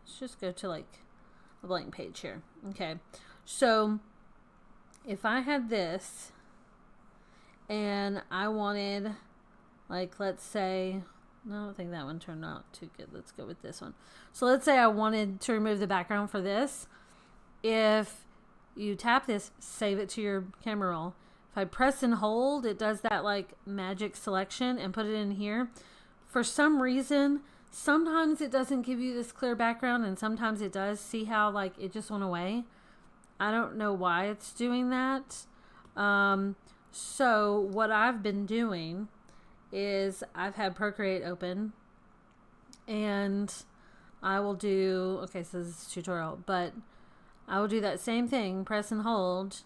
let's just go to like a blank page here. Okay. So if I had this and I wanted, like, let's say... No, I don't think that one turned out too good. Let's go with this one. So let's say I wanted to remove the background for this. If you tap this, save it to your camera roll. If I press and hold, it does that like magic selection and put it in here. For some reason, sometimes it doesn't give you this clear background and sometimes it does. See how like it just went away? I don't know why it's doing that. So what I've been doing is I've had Procreate open and I will do, okay, so this is a tutorial, but I will do that same thing, press and hold,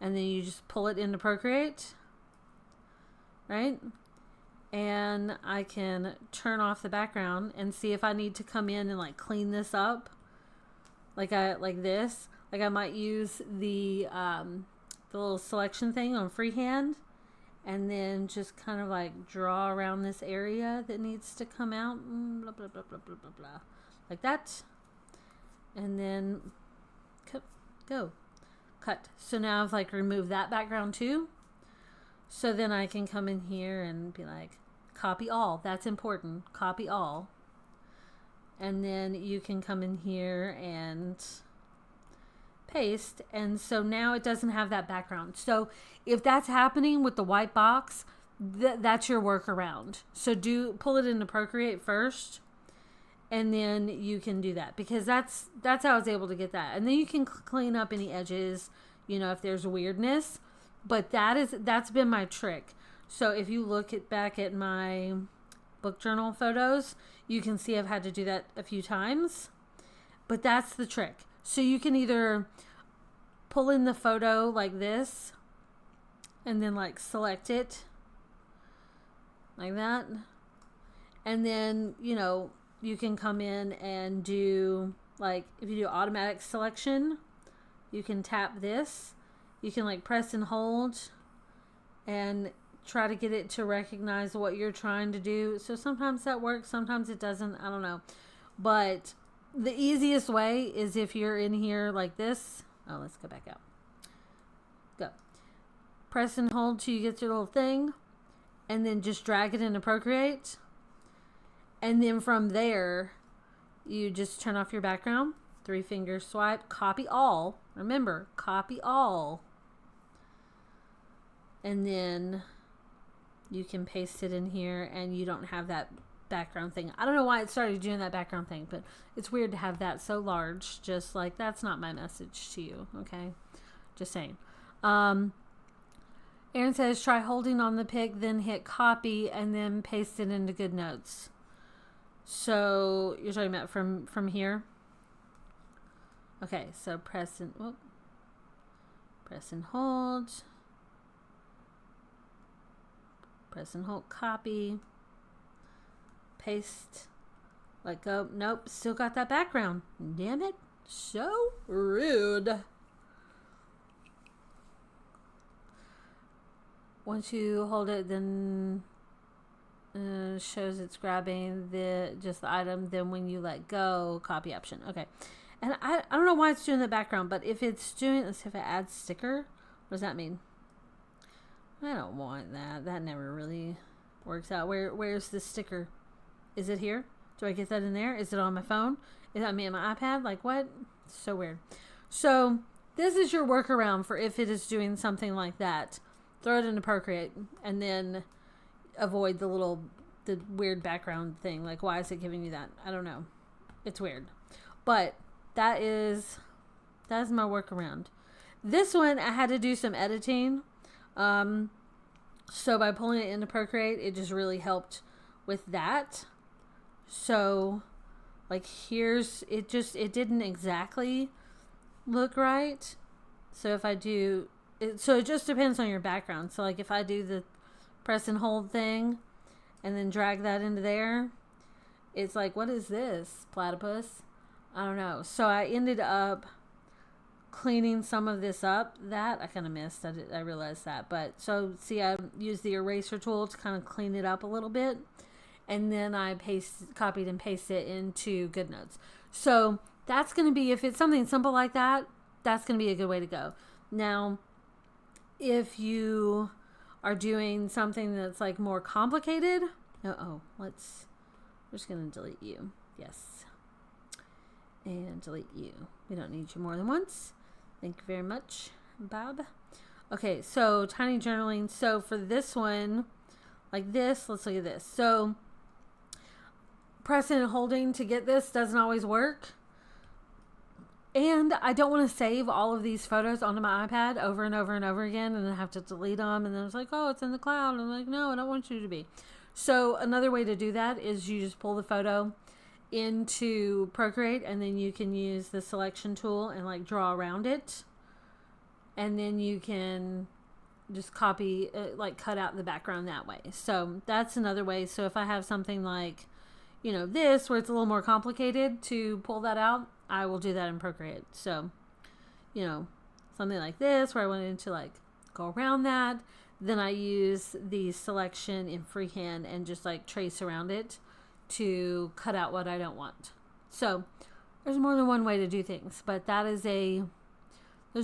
and then you just pull it into Procreate, right? And I can turn off the background and see if I need to come in and like clean this up, like this. Like I might use the little selection thing on freehand, and then just kind of like draw around this area that needs to come out, blah blah blah blah blah blah blah, like that, and then go. Cut. So now I've like removed that background too. So then I can come in here and be like, copy all. That's important. Copy all. And then you can come in here and paste. And so now it doesn't have that background. So if that's happening with the white box, that's your workaround. So pull it into Procreate first. And then you can do that, because that's how I was able to get that. And then you can clean up any edges, you know, if there's weirdness. But that's been my trick. So if you look back at my book journal photos, you can see I've had to do that a few times. But that's the trick. So you can either pull in the photo like this and then like select it like that. And then, you know, you can come in and do like, if you do automatic selection, you can tap this. You can like press and hold and try to get it to recognize what you're trying to do. So sometimes that works, sometimes it doesn't. I don't know. But the easiest way is if you're in here like this. Oh, let's go back out. Go. Press and hold till you get your little thing. And then just drag it into Procreate. And then from there, you just turn off your background. 3-finger swipe. Copy all. Remember, copy all. And then you can paste it in here and you don't have that background thing. I don't know why it started doing that background thing, but it's weird to have that so large. Just like, that's not my message to you, okay? Just saying. Aaron says, try holding on the pic, then hit copy, and then paste it into GoodNotes. So, you're talking about from here? Okay, so press and hold. Press and hold, copy. Paste. Let go. Nope, still got that background. Damn it. So rude. Once you hold it, then shows it's grabbing just the item. Then when you let go, copy option. Okay. And I don't know why it's doing the background, but if it's doing, let's see if it adds sticker. What does that mean? I don't want that. That never really works out. Where's the sticker? Is it here? Do I get that in there? Is it on my phone? Is that me on my iPad? Like what? So weird. So this is your workaround for if it is doing something like that. Throw it into Procreate and then avoid the weird background thing. Like, why is it giving you that? I don't know. It's weird. But that is my workaround. This one, I had to do some editing. So by pulling it into Procreate, it just really helped with that. So, like, it didn't exactly look right. So if I do, it just depends on your background. So, like, if I do the press and hold thing and then drag that into there, it's like, what is this? Platypus? I don't know. So I ended up cleaning some of this up. That I kind of missed. I realized that. But so see, I used the eraser tool to kind of clean it up a little bit. And then I copied and pasted it into GoodNotes. So that's going to be, if it's something simple like that, that's going to be a good way to go. Now, if you are doing something that's like more complicated, we're just going to delete you. Yes. And delete you. We don't need you more than once. Thank you very much, Bob. Okay, so tiny journaling. So for this one, like this, let's look at this. So pressing and holding to get this doesn't always work. And I don't want to save all of these photos onto my iPad over and over and over again and then have to delete them. And then it's like, oh, it's in the cloud. And I'm like, no, I don't want you to be. So another way to do that is you just pull the photo into Procreate and then you can use the selection tool and like draw around it. And then you can just copy, like cut out the background that way. So that's another way. So if I have something like, you know, this where it's a little more complicated to pull that out, I will do that in Procreate. So, you know, something like this where I wanted to like go around that. Then I use the selection in freehand and just like trace around it to cut out what I don't want. So there's more than one way to do things, but those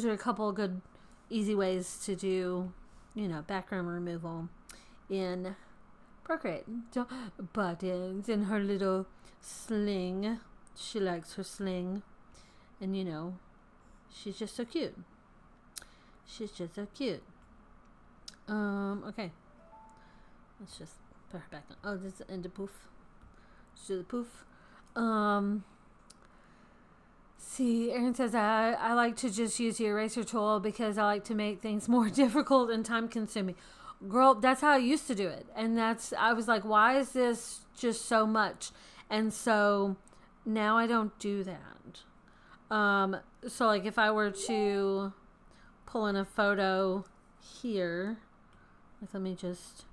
are a couple of good, easy ways to do, you know, background removal in Procreate. Buttons in her little sling. She likes her sling. And, you know, she's just so cute. She's just so cute. Okay. Let's just put her back on. Oh, this is the end of poof. Let's do the poof. See, Erin says, I like to just use the eraser tool because I like to make things more difficult and time consuming. Girl, that's how I used to do it. And I was like, why is this just so much? And so now I don't do that. So like if I were to pull in a photo here, like let me just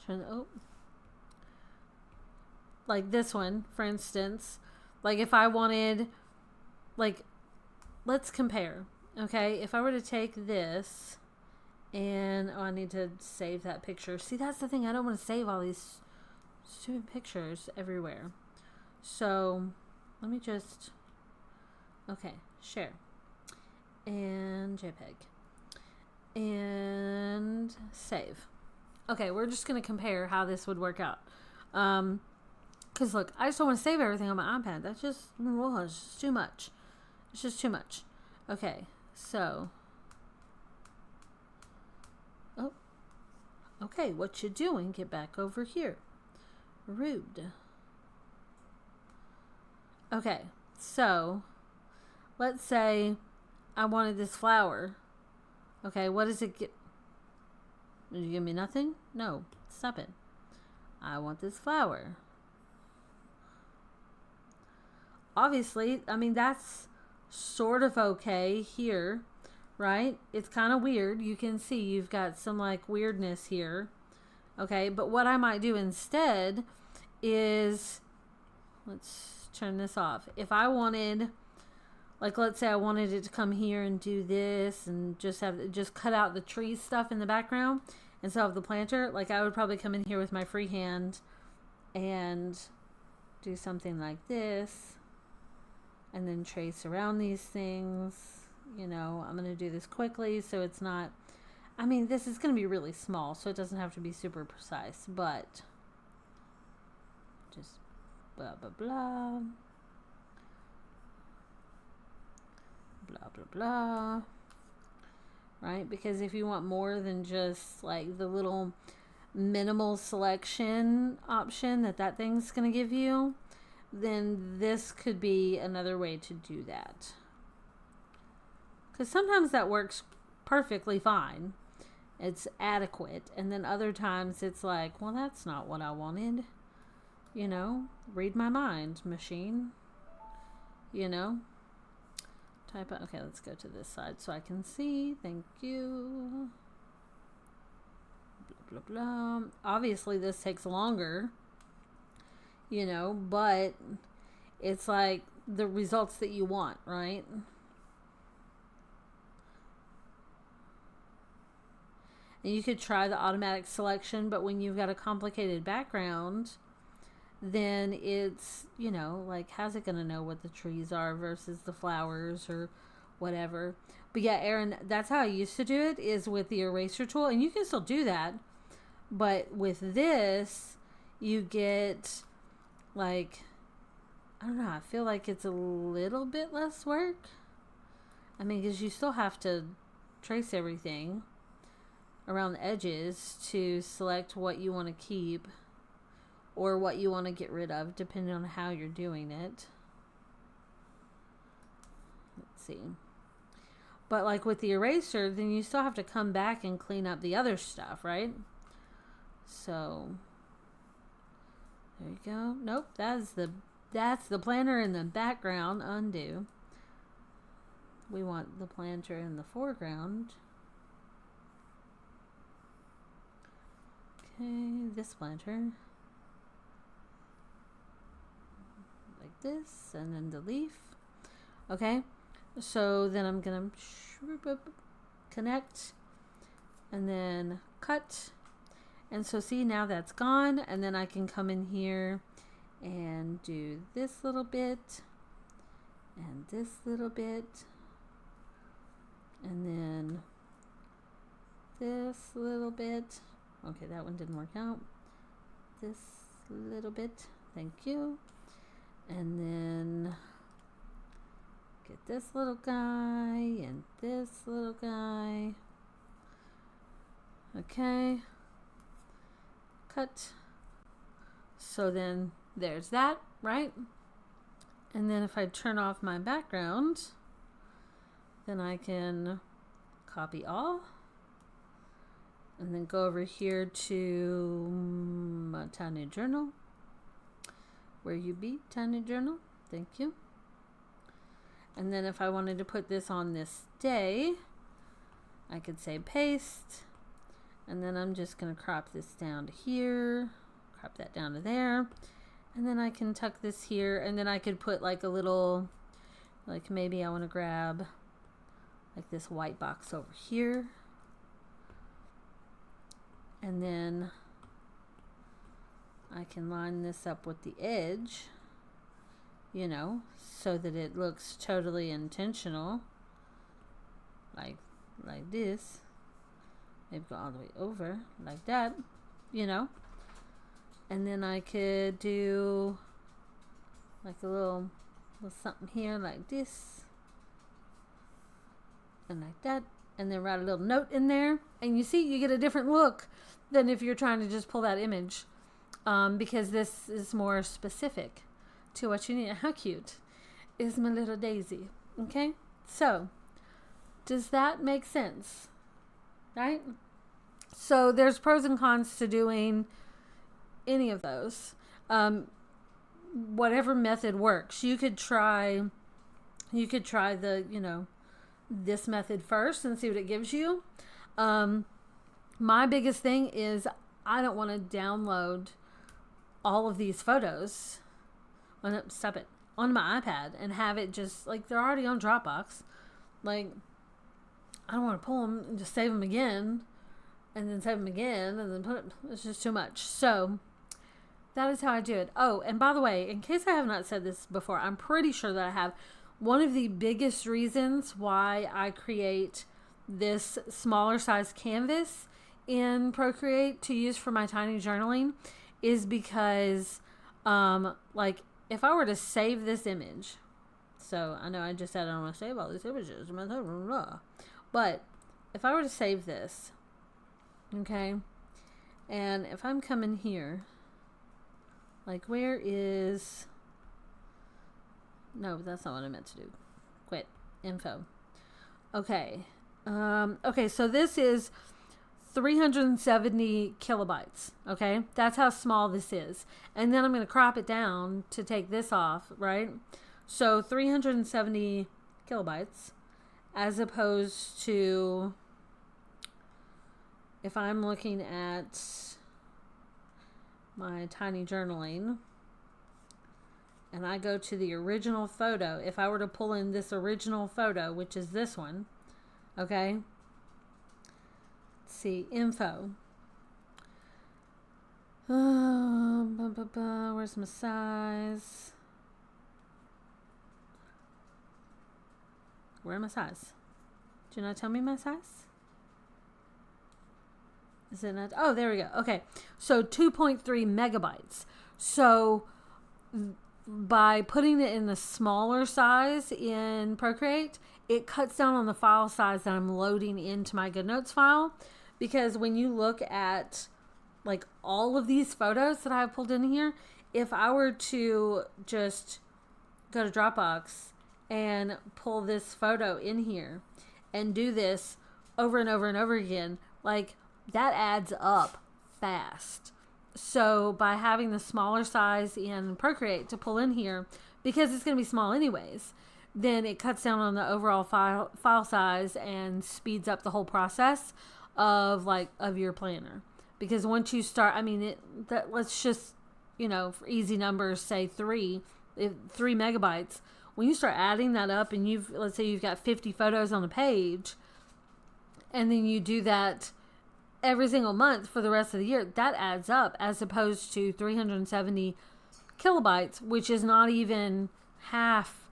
turn, like this one, for instance, like if I wanted, like, let's compare, okay? If I were to take this and, I need to save that picture. See, that's the thing. I don't want to save all these stupid pictures everywhere. So let me just, okay, share and JPEG and save. Okay, we're just going to compare how this would work out. Because look, I just don't want to save everything on my iPad. That's just, it's just too much. It's just too much. Okay, so. Oh. Okay, what you doing? Get back over here. Rude. Okay, so. Let's say I wanted this flower. Okay, what does it get? Did you give me nothing? No, stop it. I want this flower. Obviously, I mean, that's sort of okay here, right? It's kind of weird. You can see you've got some like weirdness here. Okay, but what I might do instead is, let's turn this off. If I wanted, like, let's say I wanted it to come here and do this and just cut out the tree stuff in the background instead of the planter, like I would probably come in here with my free hand and do something like this and then trace around these things. You know, I'm going to do this quickly so it's not, I mean, this is going to be really small, so it doesn't have to be super precise, but just blah, blah, blah. Blah, blah, blah. Right? Because if you want more than just like the little minimal selection option that thing's going to give you, then this could be another way to do that. Because sometimes that works perfectly fine. It's adequate. And then other times it's like, well, that's not what I wanted. You know, read my mind, machine. You know? Okay, let's go to this side so I can see. Thank you. Blah, blah, blah. Obviously, this takes longer, you know, but it's like the results that you want, right? And you could try the automatic selection, but when you've got a complicated background, then it's, you know, like, how's it going to know what the trees are versus the flowers or whatever. But yeah, Erin, that's how I used to do it, is with the eraser tool. And you can still do that. But with this, you get, like, I don't know, I feel like it's a little bit less work. I mean, because you still have to trace everything around the edges to select what you want to keep or what you want to get rid of, depending on how you're doing it. Let's see. But like with the eraser, then you still have to come back and clean up the other stuff, right? So there you go. Nope, that's the planter in the background. Undo. We want the planter in the foreground. Okay, this planter. Like this, and then the leaf. Okay, so then I'm gonna connect and then cut. And so see, now that's gone, and then I can come in here and do this little bit and this little bit and then this little bit. Okay, that one didn't work out. This little bit, thank you. And then get this little guy and this little guy. Okay. Cut. So then there's that, right? And then if I turn off my background, then I can copy all, And then go over here to my tiny journal. Where you be, tiny journal? Thank you. And then if I wanted to put this on this day, I could say paste. And then I'm just going to crop this down to here. Crop that down to there. And then I can tuck this here. And then I could put like a little, like maybe I want to grab like this white box over here. And then I can line this up with the edge, you know, so that it looks totally intentional. Like this. Maybe go all the way over like that, you know. And then I could do like a little something here like this. And like that. And then write a little note in there. And you see, you get a different look than if you're trying to just pull that image. Because this is more specific to what you need. How cute is my little daisy? Okay? So, does that make sense? Right? So, there's pros and cons to doing any of those. Whatever method works. You could try the, you know, this method first and see what it gives you. My biggest thing is I don't want to download all of these photos on my iPad and have it just like they're already on Dropbox. Like, I don't want to pull them and just save them again and then save them again and then put it. It's just too much. So that is how I do it. Oh, and by the way, in case I have not said this before, I'm pretty sure that I have. One of the biggest reasons why I create this smaller size canvas in Procreate to use for my tiny journaling is because, like, if I were to save this image, so I know I just said I don't want to save all these images, but if I were to save this, okay, and if I'm coming here, like, where is, no, that's not what I meant to do. Quit. Info. Okay. Okay, so this is 370 kilobytes. Okay, that's how small this is. And then I'm going to crop it down to take this off, right? So 370 kilobytes as opposed to if I'm looking at my tiny journaling and I go to the original photo, if I were to pull in this original photo, which is this one, okay? Let's see, info. Where's my size? Where my size? Do you not tell me my size? Is it not? Oh, there we go. Okay. So 2.3 megabytes. So by putting it in the smaller size in Procreate, it cuts down on the file size that I'm loading into my GoodNotes file. Because when you look at like all of these photos that I've pulled in here, if I were to just go to Dropbox and pull this photo in here and do this over and over and over again, like that adds up fast. So by having the smaller size in Procreate to pull in here, because it's going to be small anyways, then it cuts down on the overall file size and speeds up the whole process of your planner. Because once you start, I mean, let's just, you know, for easy numbers, say 3 megabytes. When you start adding that up and let's say you've got 50 photos on a page, and then you do that every single month for the rest of the year, that adds up, as opposed to 370 kilobytes, which is not even half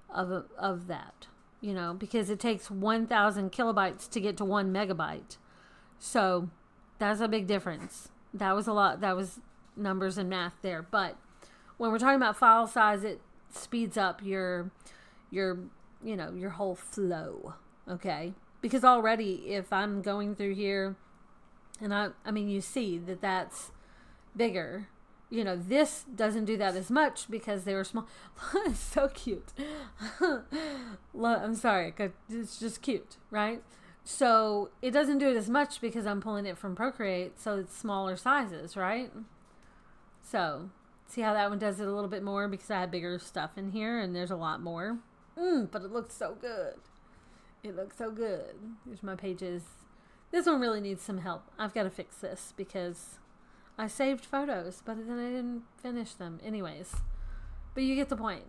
of that, you know, because it takes 1,000 kilobytes to get to 1 megabyte. So that's a big difference. That was a lot. That was numbers and math there. But when we're talking about file size, it speeds up your whole flow. Okay. Because already if I'm going through here and I mean, you see that that's bigger, you know, this doesn't do that as much because they were small. It's so cute. I'm sorry. It's just cute, right? So it doesn't do it as much because I'm pulling it from Procreate, so it's smaller sizes, right? So see how that one does it a little bit more because I have bigger stuff in here and there's a lot more. But it looks so good. It looks so good. Here's my pages. This one really needs some help. I've got to fix this because I saved photos, but then I didn't finish them anyways. But you get the point.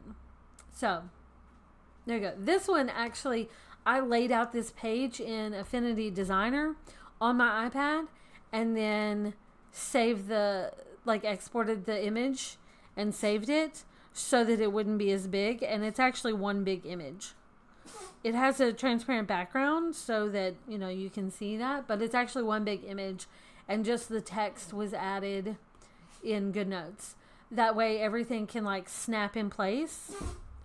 So there you go. This one actually, I laid out this page in Affinity Designer on my iPad and then saved exported the image and saved it so that it wouldn't be as big. And it's actually one big image. It has a transparent background so that, you can see that, but it's actually one big image and just the text was added in GoodNotes. That way everything can snap in place.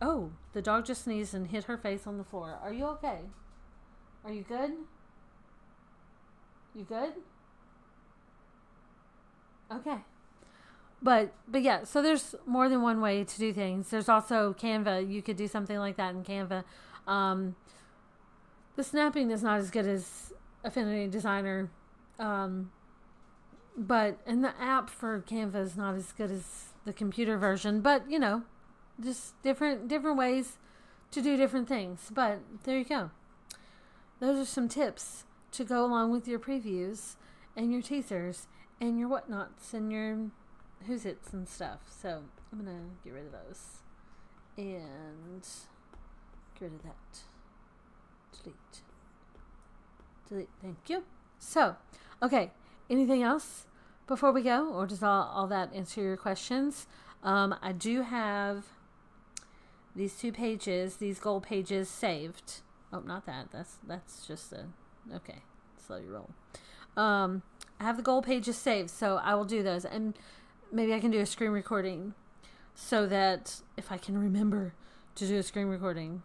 Oh, the dog just sneezed and hit her face on the floor. Are you okay? Are you good? You good? Okay. But yeah, so there's more than one way to do things. There's also Canva. You could do something like that in Canva. The snapping is not as good as Affinity Designer. And the app for Canva is not as good as the computer version. But, just different ways to do different things. But there you go. Those are some tips to go along with your previews and your teasers and your whatnots and your who's its and stuff. So I'm going to get rid of those. And get rid of that. Delete. Thank you. So, okay. Anything else before we go? Or does all that answer your questions? I do have these 2 pages, these gold pages saved. Oh, not that. That's just okay. Slow your roll. I have the gold pages saved, so I will do those. And maybe I can do a screen recording so that if I can remember to do a screen recording.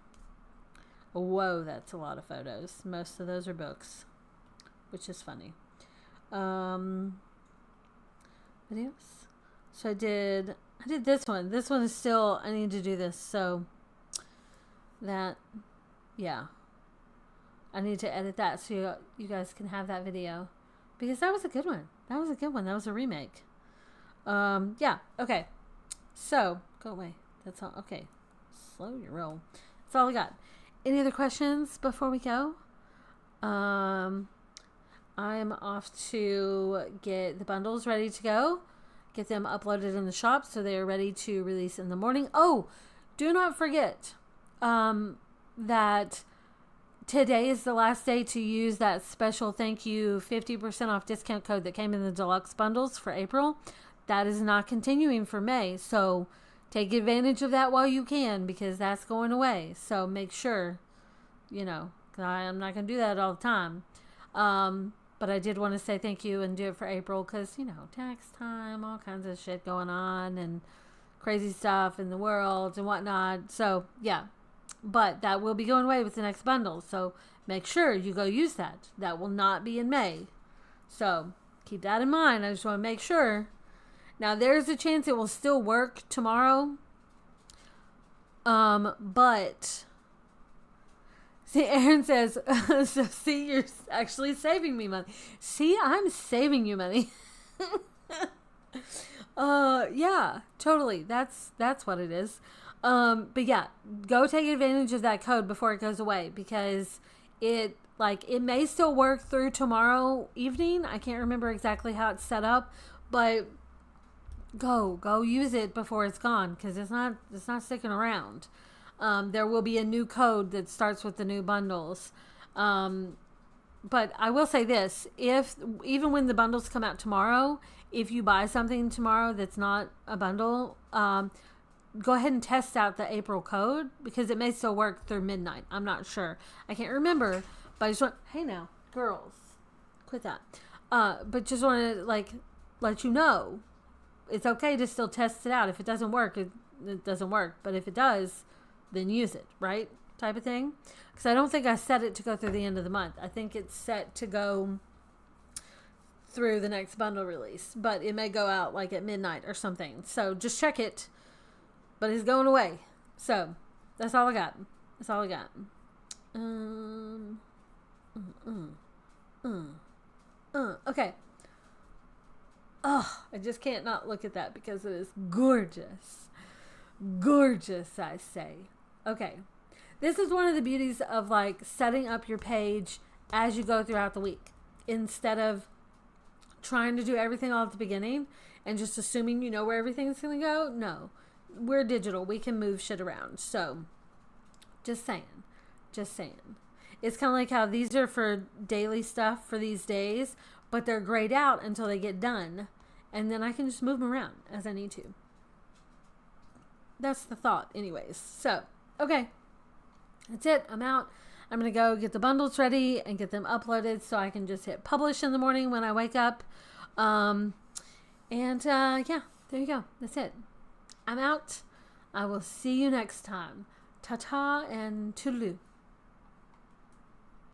Whoa, that's a lot of photos. Most of those are books, which is funny. Videos. So I did this one. This one is still, I need to do this. So that, yeah. I need to edit that so you guys can have that video. Because that was a good one. That was a remake. Yeah, okay. So, go away. That's all. Okay. Slow your roll. That's all I got. Any other questions before we go? I'm off to get the bundles ready to go. Get them uploaded in the shop so they are ready to release in the morning. Oh, do not forget that today is the last day to use that special thank you 50% off discount code that came in the deluxe bundles for April. That is not continuing for May. So take advantage of that while you can because that's going away. So make sure, I'm not going to do that all the time. But I did want to say thank you and do it for April because, tax time, all kinds of shit going on and crazy stuff in the world and whatnot. So, yeah. But that will be going away with the next bundle. So make sure you go use that. That will not be in May. So keep that in mind. I just want to make sure. Now, there's a chance it will still work tomorrow. But, see, Aaron says, so see, you're actually saving me money. See, I'm saving you money. Yeah, totally. That's what it is. But yeah, go take advantage of that code before it goes away because it may still work through tomorrow evening. I can't remember exactly how it's set up, but go use it before it's gone because it's not sticking around. There will be a new code that starts with the new bundles. But I will say this, even when the bundles come out tomorrow, if you buy something tomorrow that's not a bundle, go ahead and test out the April code because it may still work through midnight. I'm not sure. I can't remember, but I just want, hey now, girls, quit that. But just want to let you know, it's okay to still test it out. If it doesn't work, it doesn't work. But if it does, then use it, right? Type of thing. Because I don't think I set it to go through the end of the month. I think it's set to go through the next bundle release. But it may go out at midnight or something. So just check it. But it's going away. So that's all I got. Okay. Oh, I just can't not look at that because it is gorgeous. Gorgeous, I say. Okay. This is one of the beauties of like setting up your page as you go throughout the week instead of trying to do everything all at the beginning and just assuming you know where everything's going to go. No, we're digital. We can move shit around. So just saying. It's kind of like how these are for daily stuff for these days, but they're grayed out until they get done. And then I can just move them around as I need to. That's the thought anyways. So, okay. That's it. I'm out. I'm going to go get the bundles ready and get them uploaded so I can just hit publish in the morning when I wake up. Yeah, there you go. That's it. I'm out. I will see you next time. Ta-ta and toodaloo.